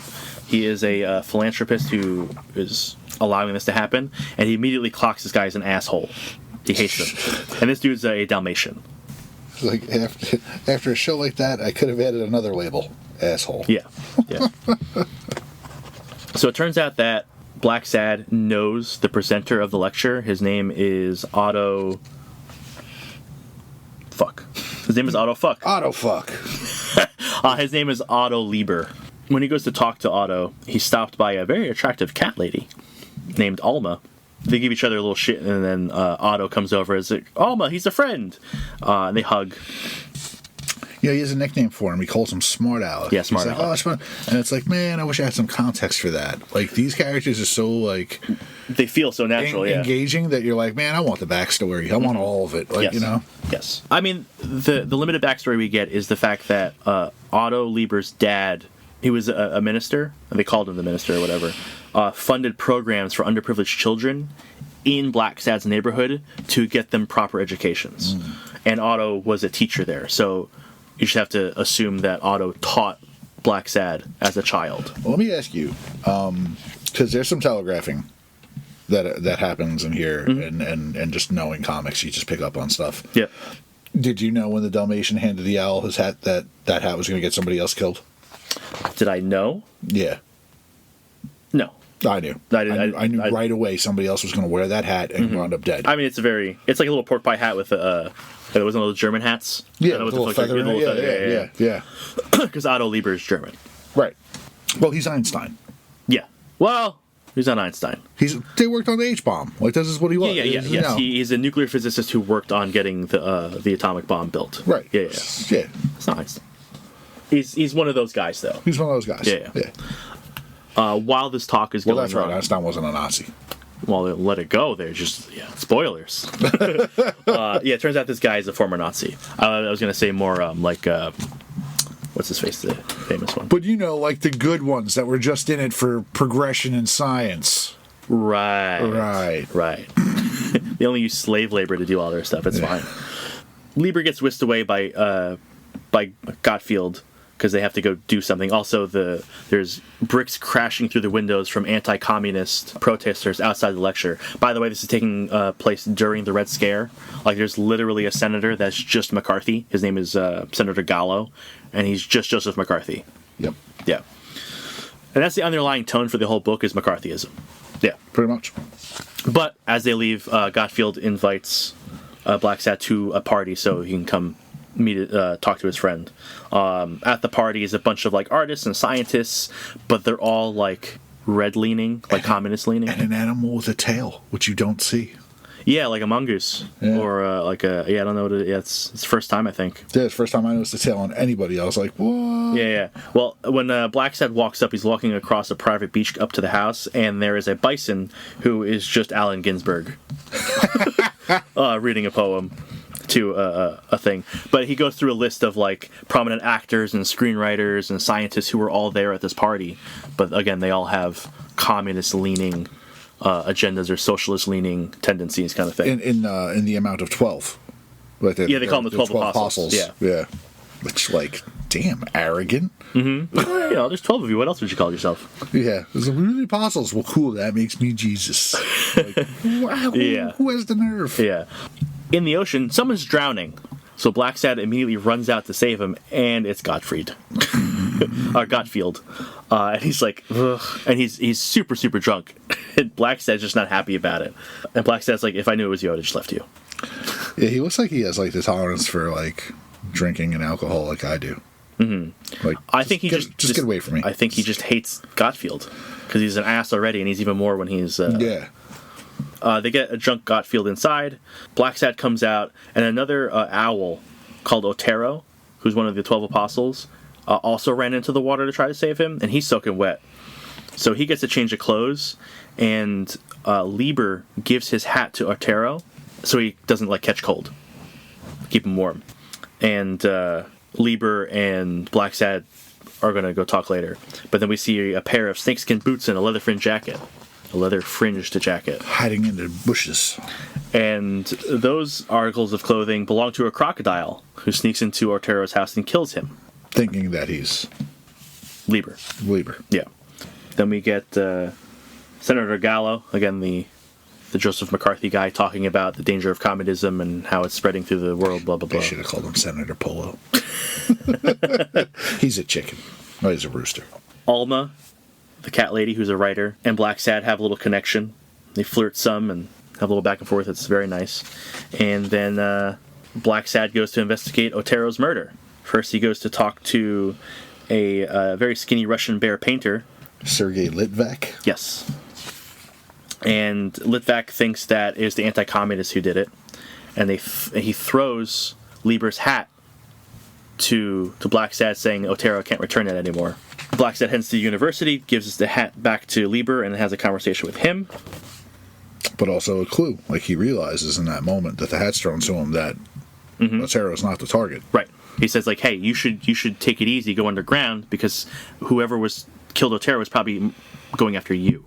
He is a philanthropist who is allowing this to happen, and he immediately clocks this guy as an asshole. He hates him. And this dude's a Dalmatian. Like, after a show like that, I could have added another label. Asshole. Yeah. So it turns out that Blacksad knows the presenter of the lecture. His name is Otto... Fuck. His name is Otto Fuck. Otto Fuck. His name is Otto Lieber. When he goes to talk to Otto, he's stopped by a very attractive cat lady named Alma. They give each other a little shit, and then Otto comes over and is like, Alma, he's a friend. And they hug. Yeah, he has a nickname for him. He calls him Smart Aleck. Yeah, Smart Aleck. Like, oh, Smart. And it's like, man, I wish I had some context for that. Like, these characters are so, like... They feel so natural, engaging that you're like, man, I want the backstory. I want all of it. Like, yes. you know? Yes. I mean, the limited backstory we get is the fact that Otto Lieber's dad, he was a minister, and they called him the minister or whatever, funded programs for underprivileged children in Blacksad's neighborhood to get them proper educations. And Otto was a teacher there, so you should have to assume that Otto taught Blacksad as a child. Well, let me ask you, because there's some telegraphing that happens in here, and just knowing comics, you just pick up on stuff. Yeah. Did you know when the Dalmatian handed the owl his hat that hat was going to get somebody else killed? Did I know? Yeah. No. I knew. I knew right away somebody else was going to wear that hat and wound up dead. I mean, it's like a little pork pie hat with it wasn't one of those German hats. Yeah, with a little feather. Yeah. Because Otto Lieber is German. Right. Well, he's Einstein. Yeah. Well, he's not Einstein. They worked on the H-bomb. Like, this is what he was. Yeah. Yes. He's a nuclear physicist who worked on getting the atomic bomb built. Right. Yeah. It's not Einstein. He's one of those guys, though. He's one of those guys. Yeah. While this talk is going on... Well, that's right. Einstein wasn't a Nazi. Well, they let it go. They're just... Yeah, spoilers. It turns out this guy is a former Nazi. I was going to say more what's his face? The famous one. But, like the good ones that were just in it for progression in science. Right. They only use slave labor to do all their stuff. It's fine. Lieber gets whisked away by Gottfield because they have to go do something. Also, there's bricks crashing through the windows from anti-communist protesters outside the lecture. By the way, this is taking place during the Red Scare. Like, there's literally a senator that's just McCarthy. His name is Senator Gallo, and he's just Joseph McCarthy. Yep. Yeah. And that's the underlying tone for the whole book is McCarthyism. Yeah. Pretty much. But as they leave, Gottfield invites Blacksad to a party so he can come talk to his friend. At the party is a bunch of artists and scientists, but they're all red leaning, communist leaning, and an animal with a tail, which you don't see. Yeah, like a mongoose, or I don't know what it is. It's the first time I think. Yeah, it's the first time I noticed the tail on anybody. I was like, what? Yeah. Well, when Blacksad walks up, he's walking across a private beach up to the house, and there is a bison who is just Allen Ginsberg reading a poem to a thing. But he goes through a list of prominent actors and screenwriters and scientists who were all there at this party. But again, they all have communist leaning agendas or socialist leaning tendencies, kind of thing. In the amount of 12. They call them the 12 apostles. Yeah. Which, damn, arrogant. Mm-hmm. There's 12 of you. What else would you call yourself? Yeah. There's the apostles. Well, cool. That makes me Jesus. Wow. Yeah. Who has the nerve? Yeah. In the ocean, someone's drowning. So Blacksad immediately runs out to save him, and it's Gottfried. Or Gottfield. And he's like, ugh. And he's super, super drunk. And Blacksad's just not happy about it. And Blacksad's like, if I knew it was you, I would have just left you. Yeah, he looks like he has the tolerance for drinking and alcohol like I do. Mm-hmm. I think he just get away from me. I think he just hates Gottfield because he's an ass already, and he's even more when he's They get a drunk Gottfield inside. Blacksad comes out, and another owl called Otero, who's one of the 12 apostles, also ran into the water to try to save him, and he's soaking wet. So he gets a change of clothes, and Lieber gives his hat to Otero so he doesn't catch cold. Keep him warm. And Lieber and Blacksad are going to go talk later. But then we see a pair of snakeskin boots and a leather fringed jacket. A leather fringed jacket. Hiding in the bushes. And those articles of clothing belong to a crocodile who sneaks into Otero's house and kills him. Thinking that he's... Lieber. Lieber. Yeah. Then we get Senator Gallo, again, the Joseph McCarthy guy, talking about the danger of communism and how it's spreading through the world, blah, blah, blah. They should have called him Senator Polo. He's a chicken. No, he's a rooster. Alma, the cat lady who's a writer, and Blacksad have a little connection. They flirt some and have a little back and forth. It's very nice. And then Blacksad goes to investigate Otero's murder. First, he goes to talk to a very skinny Russian bear painter. Sergei Litvak? Yes. And Litvak thinks that it was the anti-communists who did it. And he throws Lieber's hat to Blacksad, saying Otero can't return it anymore. Blacksad heads to the university, gives the hat back to Lieber, and has a conversation with him. But also a clue. Like, he realizes in that moment that the hat's thrown to him that Otero's not the target. Right. He says, like, hey, you should take it easy, go underground, because whoever killed Otero was probably going after you.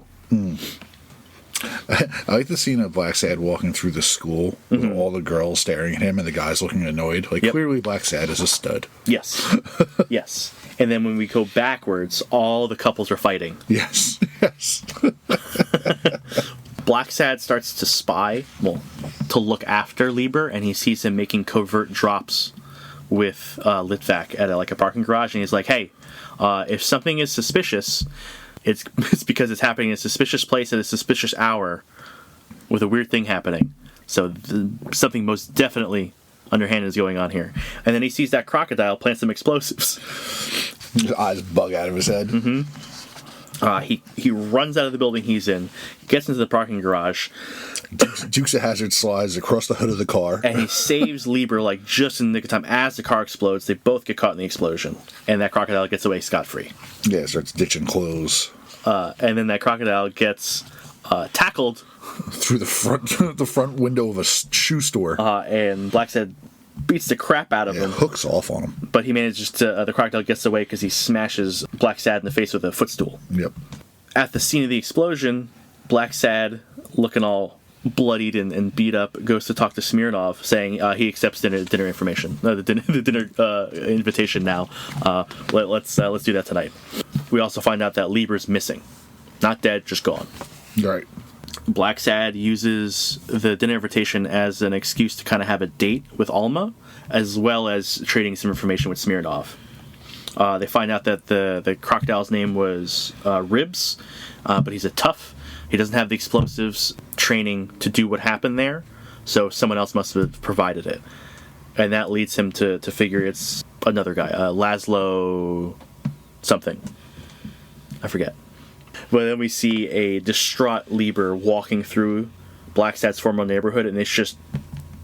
I like the scene of Blacksad walking through the school with all the girls staring at him and the guys looking annoyed. Like, clearly Blacksad is a stud. Yes. Yes. And then when we go backwards, all the couples are fighting. Yes. Yes. Blacksad starts to spy, to look after Lieber, and he sees him making covert drops with Litvak at a parking garage, and he's like, hey, if something is suspicious, it's because it's happening in a suspicious place at a suspicious hour with a weird thing happening. So something most definitely underhand is going on here. And then he sees that crocodile plant some explosives. His eyes bug out of his head. He runs out of the building he's in, gets into the parking garage. Dukes of Hazzard slides across the hood of the car. And he saves Lieber just in the nick of time. As the car explodes, they both get caught in the explosion. And that crocodile gets away scot-free. Yeah, starts ditching clothes. And then that crocodile gets tackled through the front window of a shoe store. And Blacksad beats the crap out of him. Hooks off on him. But he manages to, the crocodile gets away because he smashes Blacksad in the face with a footstool. Yep. At the scene of the explosion, Blacksad, looking all bloodied and beat up, goes to talk to Smirnov, saying he accepts dinner information. The dinner invitation now. Let's do that tonight. We also find out that Lieber's missing. Not dead, just gone. Right. Blacksad uses the dinner invitation as an excuse to kind of have a date with Alma, as well as trading some information with Smirnov. They find out that the crocodile's name was Ribs, but he's a tough. He doesn't have the explosives training to do what happened there, so someone else must have provided it. And that leads him to figure it's another guy, Laszlo something. I forget. But then we see a distraught Lieber walking through Blacksad's former neighborhood, and it's just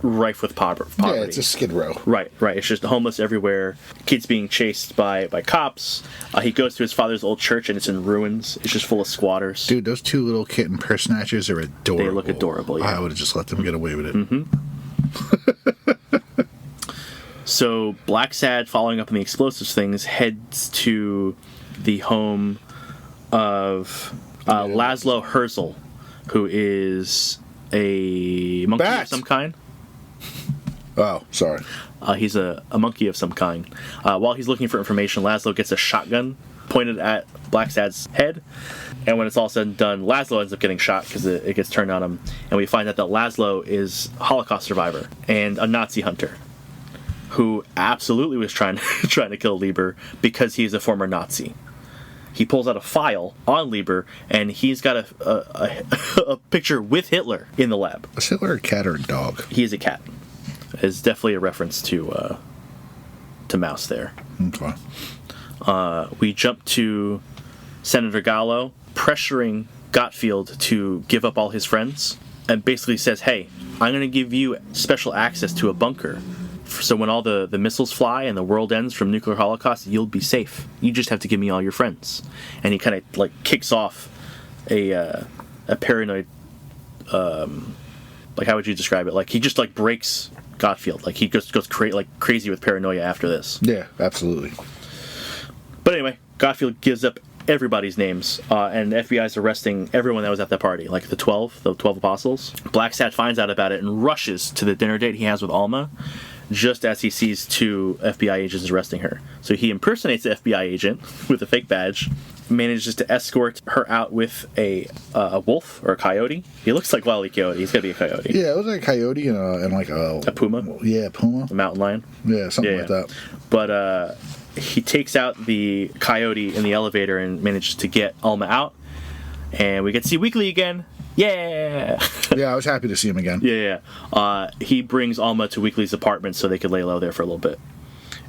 rife with poverty. Yeah, it's a Skid Row. Right. It's just homeless everywhere. Kids being chased by cops. He goes to his father's old church, and it's in ruins. It's just full of squatters. Dude, those two little kitten purse snatchers are adorable. They look adorable, yeah. I would have just let them get away with it. So Blacksad, following up on the explosives things, heads to the home of Laszlo Herzl, who is a monkey of some kind. Oh, sorry. He's a monkey of some kind. While he's looking for information, Laszlo gets a shotgun pointed at Blacksad's head, and when it's all said and done, Laszlo ends up getting shot because it gets turned on him, and we find out that Laszlo is a Holocaust survivor and a Nazi hunter who absolutely was trying to kill Lieber because he's a former Nazi. He pulls out a file on Lieber, and he's got a picture with Hitler in the lab. Is Hitler a cat or a dog? He is a cat. It's definitely a reference to Mouse there. Okay. We jump to Senator Gallo pressuring Gottfield to give up all his friends, and basically says, hey, I'm going to give you special access to a bunker. So when all the missiles fly and the world ends from nuclear holocaust, you'll be safe. You just have to give me all your friends. And he kind of kicks off a paranoid, how would you describe it? He just breaks Gottfield. He goes crazy with paranoia after this. Yeah, absolutely. But anyway, Gottfield gives up everybody's names, and the FBI is arresting everyone that was at that party, the 12 apostles. Blacksad finds out about it and rushes to the dinner date he has with Alma, just as he sees two FBI agents arresting her. So he impersonates the FBI agent with a fake badge manages to escort her out with a wolf or a coyote. He looks like Wile E. Coyote. He's got to be a coyote. Yeah, it was like a coyote and like a puma. Yeah, puma. A mountain lion. Yeah, something like that. But he takes out the coyote in the elevator and manages to get Alma out. And we get to see Weekly again. Yeah! Yeah, I was happy to see him again. Yeah. He brings Alma to Weekly's apartment so they could lay low there for a little bit.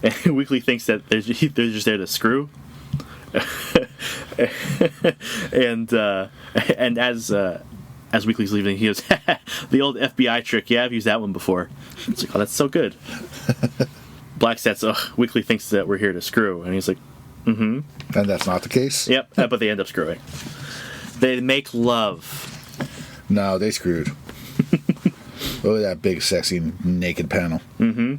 And Weekly thinks that they're just there to screw. and as Weekly's leaving, he goes, the old FBI trick. Yeah, I've used that one before. It's like, oh, that's so good. Blacksad's, Weekly thinks that we're here to screw. And he's like, mm-hmm. And that's not the case? Yep, but they end up screwing. They make love. No, they screwed. Look at that big, sexy, naked panel. Mm-hmm.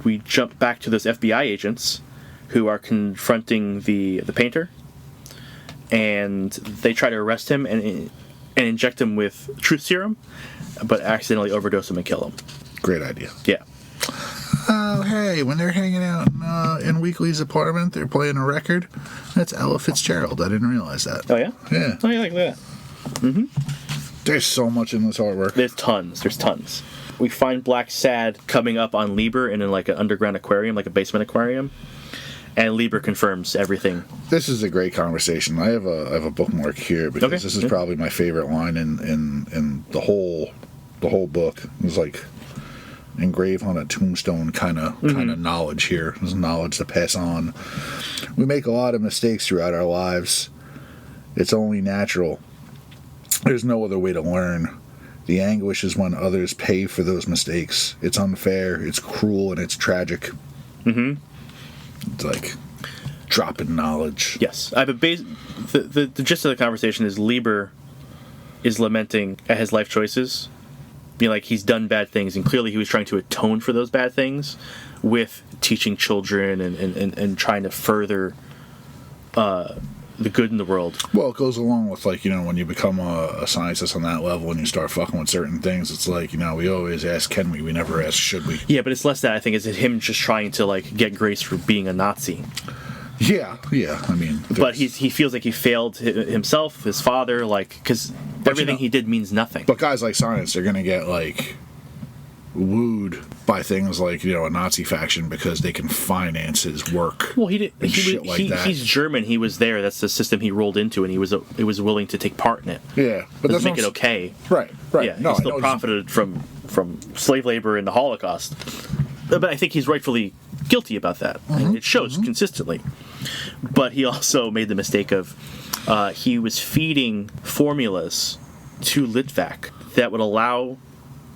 We jump back to those FBI agents who are confronting the painter, and they try to arrest him and inject him with truth serum, but accidentally overdose him and kill him. Great idea. Yeah. Oh, hey, when they're hanging out in Weekly's apartment, they're playing a record. That's Ella Fitzgerald. I didn't realize that. Oh, yeah? Yeah. Oh, you like that? Mm-hmm. There's so much in this artwork. There's tons. We find Blacksad coming up on Lieber in like an underground aquarium, like a basement aquarium. And Lieber confirms everything. This is a great conversation. I have a bookmark here because this is probably my favorite line in the whole book. It was like engraved on a tombstone kind of knowledge here. There's knowledge to pass on. We make a lot of mistakes throughout our lives. It's only natural. There's no other way to learn. The anguish is when others pay for those mistakes. It's unfair, it's cruel, and it's tragic. Mm-hmm. It's like dropping knowledge. Yes. The gist of the conversation is Lieber is lamenting at his life choices. Being like, he's done bad things, and clearly he was trying to atone for those bad things with teaching children and trying to further the good in the world. Well, it goes along with, like, when you become a scientist on that level and you start fucking with certain things, it's like, we always ask, can we? We never ask, should we? Yeah, but it's less that, I think, it's him just trying to, like, get grace for being a Nazi. Yeah, I mean... But he feels like he failed himself, his father, like, because everything he did means nothing. But guys like science, they're going to get, like, wooed by things like, a Nazi faction because they can finance his work. Well, he's German. He was there. That's the system he rolled into, and he was willing to take part in it. Yeah, but doesn't make it okay. Right. Yeah, he still profited from slave labor in the Holocaust. But I think he's rightfully guilty about that. And it shows consistently. But he also made the mistake of he was feeding formulas to Litvak that would allow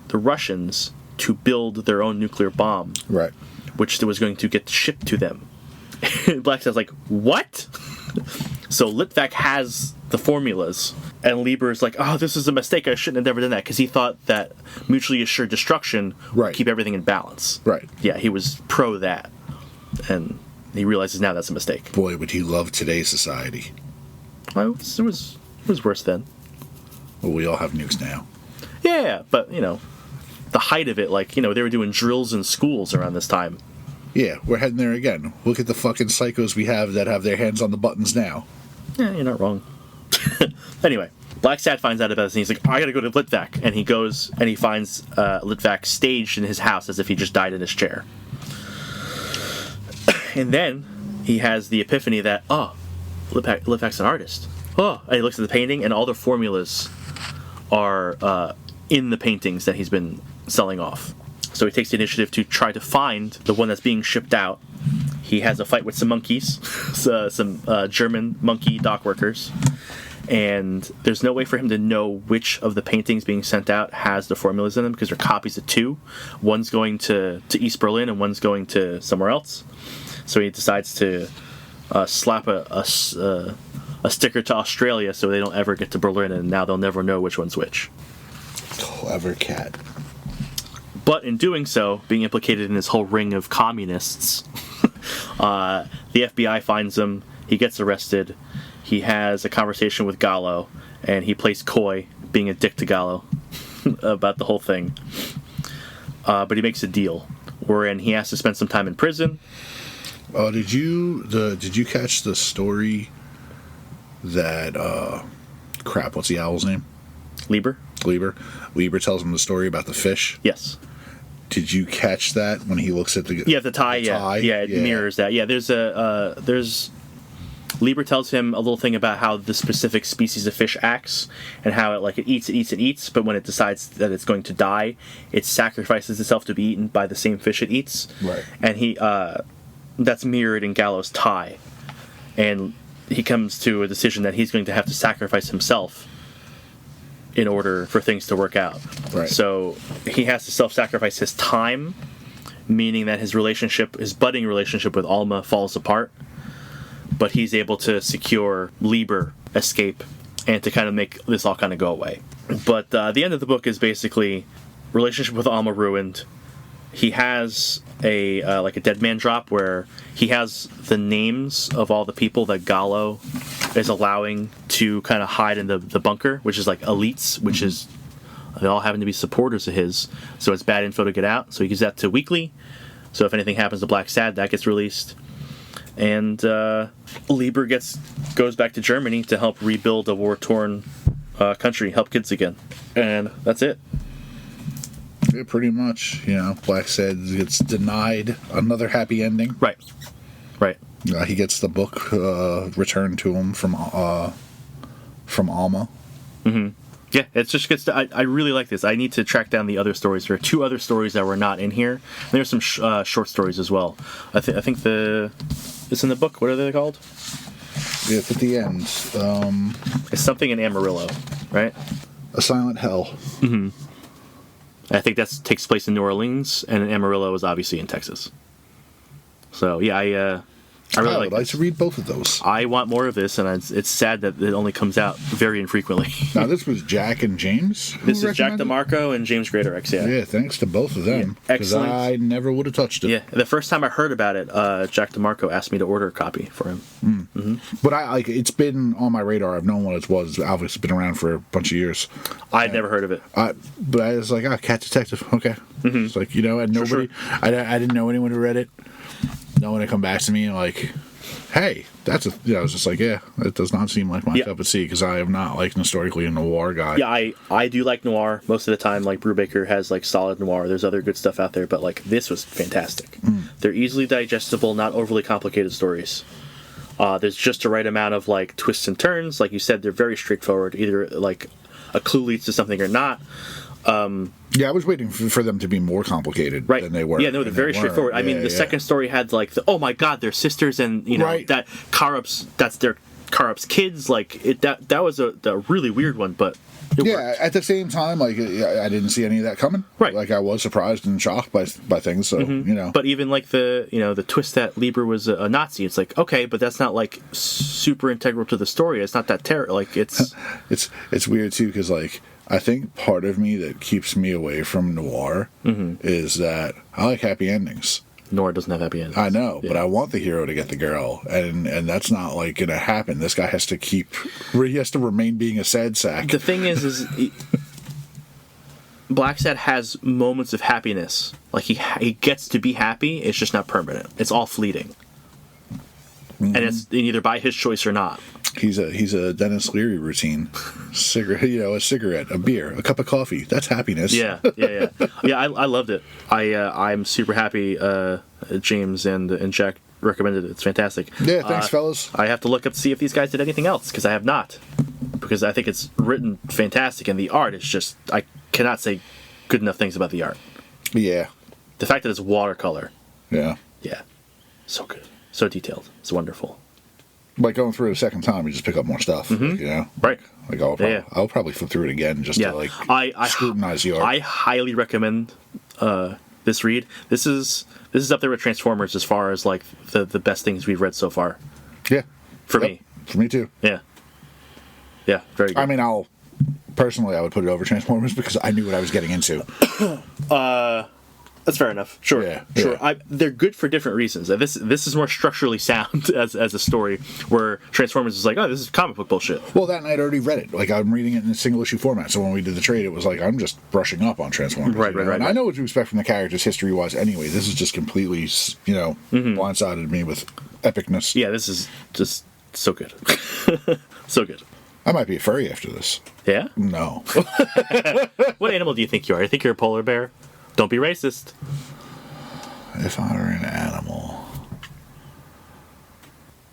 the Russians to build their own nuclear bomb, right? Which was going to get shipped to them. Blacksad's like, what? So Litvak has the formulas, and Lieber's like, oh, this is a mistake. I shouldn't have never done that, because he thought that mutually assured destruction would keep everything in balance. Right. Yeah, he was pro that, and he realizes now that's a mistake. Boy, would he love today's society. Well, it was worse then. Well, we all have nukes now. Yeah, but the height of it, like, they were doing drills in schools around this time. Yeah, we're heading there again. Look at the fucking psychos we have that have their hands on the buttons now. Yeah, you're not wrong. Anyway, Blacksad finds out about this, and he's like, I gotta go to Litvak. And he goes, and he finds Litvak staged in his house as if he just died in his chair. And then he has the epiphany that, Litvak's an artist. And he looks at the painting, and all the formulas are in the paintings that he's been selling off. So he takes the initiative to try to find the one that's being shipped out. He has a fight with some monkeys, some German monkey dock workers, and there's no way for him to know which of the paintings being sent out has the formulas in them, because they're copies of two. One's going to East Berlin and one's going to somewhere else. So he decides to slap a sticker to Australia so they don't ever get to Berlin, and now they'll never know which one's which. Clever cat. But in doing so, being implicated in this whole ring of communists, the FBI finds him, he gets arrested, he has a conversation with Gallo, and he plays coy, being a dick to Gallo about the whole thing. But he makes a deal, wherein he has to spend some time in prison. Did you catch the story that crap, what's the owl's name? Lieber. Lieber tells him the story about the fish. Yes. Did you catch that when he looks at the the tie? It mirrors that. Yeah, there's Lieber tells him a little thing about how the specific species of fish acts and how it eats, but when it decides that it's going to die, it sacrifices itself to be eaten by the same fish it eats. Right. And he that's mirrored in Gallo's tie, and he comes to a decision that he's going to have to sacrifice himself in order for things to work out. Right. So he has to self-sacrifice his time, meaning that his budding relationship with Alma falls apart, but he's able to secure Lieber escape and to kind of make this all kind of go away. But the end of the book is basically relationship with Alma ruined. He has a dead man drop where he has the names of all the people that Gallo is allowing to kind of hide in the bunker, which is like elites, which is they all happen to be supporters of his, so it's bad info to get out. So he gives that to Weekly, so if anything happens to Blacksad, that gets released. And Lieber goes back to Germany to help rebuild a war-torn country, help kids again. And that's it. Yeah, pretty much. Blacksad gets denied another happy ending. Right. He gets the book returned to him from Alma. Mm-hmm. Yeah, it just gets to, I really like this. I need to track down the other stories. There are 2 other stories that were not in here. There's some short stories as well. I think it's in the book. What are they called? Yeah, it's at the end. It's something in Amarillo, right? A Silent Hell. Mm-hmm. I think that takes place in New Orleans, and Amarillo is obviously in Texas. So yeah, I really like to read both of those. I want more of this, and it's sad that it only comes out very infrequently. Now, this was Jack and James? This is Jack DeMarco and James Greatorex, yeah. Yeah, thanks to both of them. Yeah, excellent. I never would have touched it. Yeah, the first time I heard about it, Jack DeMarco asked me to order a copy for him. Mm. Mm-hmm. But it's been on my radar. I've known what it was. Obviously, it's been around for a bunch of years. I'd never heard of it. But I was like, Cat Detective, okay. Mm-hmm. It's like, and nobody, sure. I didn't know anyone who read it. No one had come back to me like, hey, I was just like, yeah, it does not seem like my cup of tea, because I am not like historically a noir guy. Yeah, I do like noir most of the time. Like Brubaker has like solid noir. There's other good stuff out there, but like this was fantastic. They're easily digestible, not overly complicated stories. There's just the right amount of like twists and turns. Like you said, they're very straightforward. Either like a clue leads to something or not. Yeah, I was waiting for them to be more complicated than they were. Yeah, no, they're very straightforward. I mean, the second story had like, oh my god, they're sisters, and that that's their Karup's kids. Like that was a really weird one, but it worked. At the same time, like I didn't see any of that coming. Right, like I was surprised and shocked by things. So But even like the twist that Lieber was a Nazi, it's like, okay, but that's not like super integral to the story. It's not that terrible. Like it's weird too, because like, I think part of me that keeps me away from noir is that I like happy endings. Noir doesn't have happy endings. I know, but I want the hero to get the girl, and that's not like going to happen. This guy has to remain being a sad sack. The thing is Blacksad has moments of happiness. Like he gets to be happy. It's just not permanent. It's all fleeting, and it's either by his choice or not. He's a Dennis Leary routine. Cigarette, a cigarette, a beer, a cup of coffee. That's happiness. Yeah. I loved it. I'm super happy. James and Jack recommended it. It's fantastic. Yeah, thanks, fellas. I have to look up to see if these guys did anything else, because I have not. Because I think it's written fantastic, and the art is just, I cannot say good enough things about the art. Yeah. The fact that it's watercolor. Yeah. Yeah. So good. So detailed. It's wonderful. Like going through it a second time, you just pick up more stuff. Right. Like I'll probably flip through it again just to like scrutinize the art. I highly recommend this read. This is up there with Transformers as far as like the best things we've read so far. Yeah. For me. For me too. Yeah. Yeah. Very good. I mean, I would put it over Transformers because I knew what I was getting into. That's fair enough. Sure. Yeah, sure. Yeah. They're good for different reasons. This is more structurally sound as a story, where Transformers is like, oh, this is comic book bullshit. Well, that night I already read it. Like, I'm reading it in a single issue format. So when we did the trade, it was like, I'm just brushing up on Transformers. Right. And I know what to expect from the characters history-wise anyway. This is just completely, blindsided me with epicness. Yeah, this is just So good. So good. I might be a furry after this. Yeah? No. What animal do you think you are? I think you're a polar bear. Don't be racist. If I were an animal,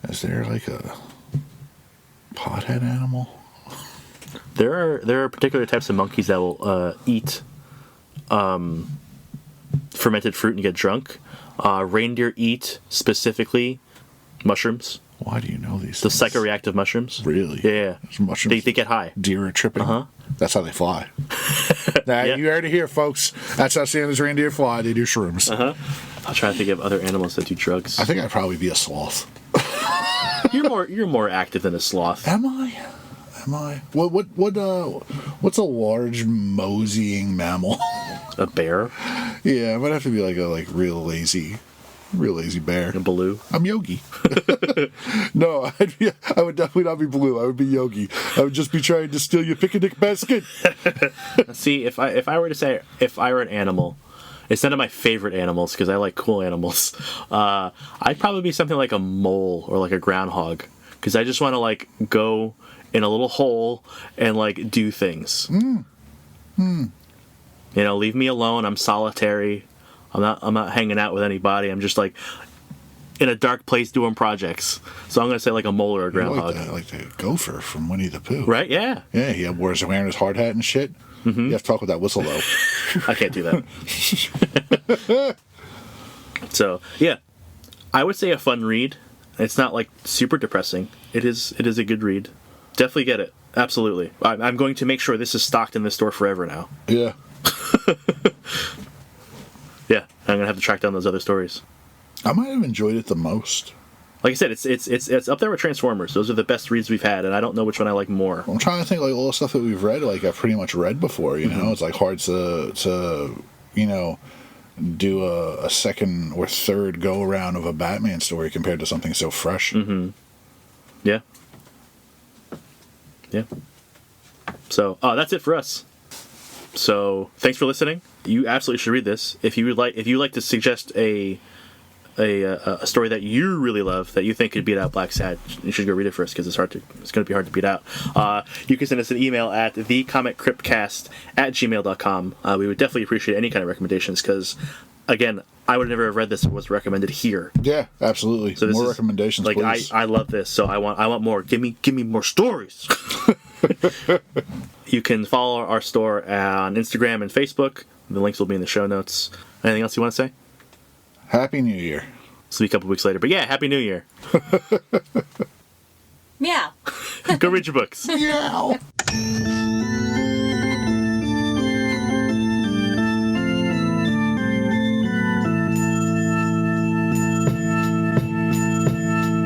is there like a pothead animal? There are particular types of monkeys that will eat fermented fruit and get drunk. Reindeer eat specifically mushrooms. Why do you know these The things? psychoreactive mushrooms. Really? Yeah. Mushrooms. They get high. Deer are tripping. Uh-huh. That's how they fly. Now, Yeah. you heard it here, folks. That's how Santa's reindeer fly. They do shrooms. Uh-huh. I'll try to think of other animals that do drugs. I think I'd probably be a sloth. You're more active than a sloth. Am I? What's a large moseying mammal? A bear? Yeah, I might have to be like a real lazy bear. A baloo? I'm Yogi. No, I would definitely not be Blue. I would be Yogi. I would just be trying to steal your picnic basket. See, if I were to say if I were an animal, it's none of my favorite animals because I like cool animals. I'd probably be something like a mole or like a groundhog because I just want to like go in a little hole and like do things. You know, leave me alone. I'm solitary. I'm not hanging out with anybody. I'm just like in a dark place doing projects. So I'm gonna say like a mole or a groundhog. Like the gopher from Winnie the Pooh. Right? Yeah. Yeah, he wears wearing his hard hat and shit. Mm-hmm. You have to talk with that whistle though. I can't do that. So yeah, I would say a fun read. It's not like super depressing. It is a good read. Definitely get it. Absolutely. I'm going to make sure this is stocked in the store forever now. Yeah. Yeah, I'm gonna have to track down those other stories. I might have enjoyed it the most. Like I said, it's up there with Transformers. Those are the best reads we've had, and I don't know which one I like more. I'm trying to think like all the stuff that we've read. Like I've pretty much read before. You know, it's like hard to do a second or third go around of a Batman story compared to something so fresh. Mm-hmm. Yeah. Yeah. So that's it for us. So thanks for listening. You absolutely should read this. If you like to suggest a story that you really love that you think could beat out Blacksad, you should go read it first because it's going to be hard to beat out. You can send us an email at thecomiccryptcast@gmail.com. We would definitely appreciate any kind of recommendations because, again, I would never have read this if it was recommended here. Yeah, absolutely. So more recommendations, like, please. I love this, so I want more. Give me more stories. You can follow our store on Instagram and Facebook. The links will be in the show notes. Anything else you want to say? Happy New Year. This will be a couple weeks later, but yeah, Happy New Year. Meow. Go read your books. Meow.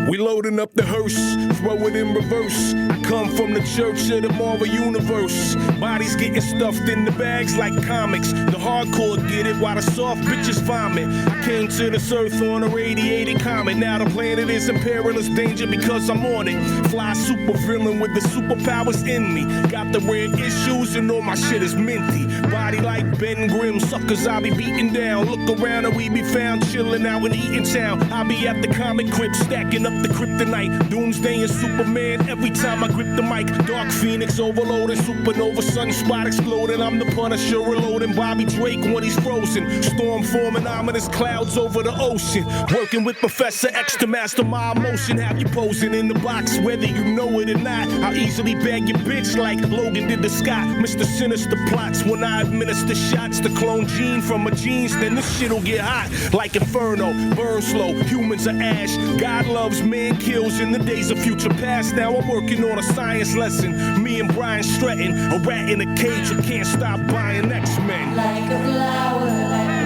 We loading up the hearse, throw it in reverse. I come from the church of the Marvel Universe. Bodies getting stuffed in the bags like comics. The hardcore get it while the soft bitches vomit. I came to this earth on a radiated comet. Now the planet is in perilous danger because I'm on it. Fly super villain with the superpowers in me. Got the red issues and all my shit is minty. Body like Ben Grimm, suckers I be beating down. Look around and we be found chilling out in Eatontown. I be at the comic crypt stacking up the kryptonite. Doomsday and Superman every time I grip the mic. Dark Phoenix overloading, supernova sunspot exploding. I'm the Punisher reloading Bobby Drake when he's frozen. Storm forming ominous clouds over the ocean. Working with Professor X to master my emotion. Have you posing in the box whether you know it or not. I'll easily bag your bitch like Logan did to Scott. Mr. Sinister plots when I administer shots to clone Gene from a jeans. Then this shit'll get hot like Inferno. Burn slow, humans are ash. God loves man kills in the days of future past. Now I'm working on a science lesson. Me and Brian Stratton, a rat in a cage who can't stop buying X-Men. Like a flower, like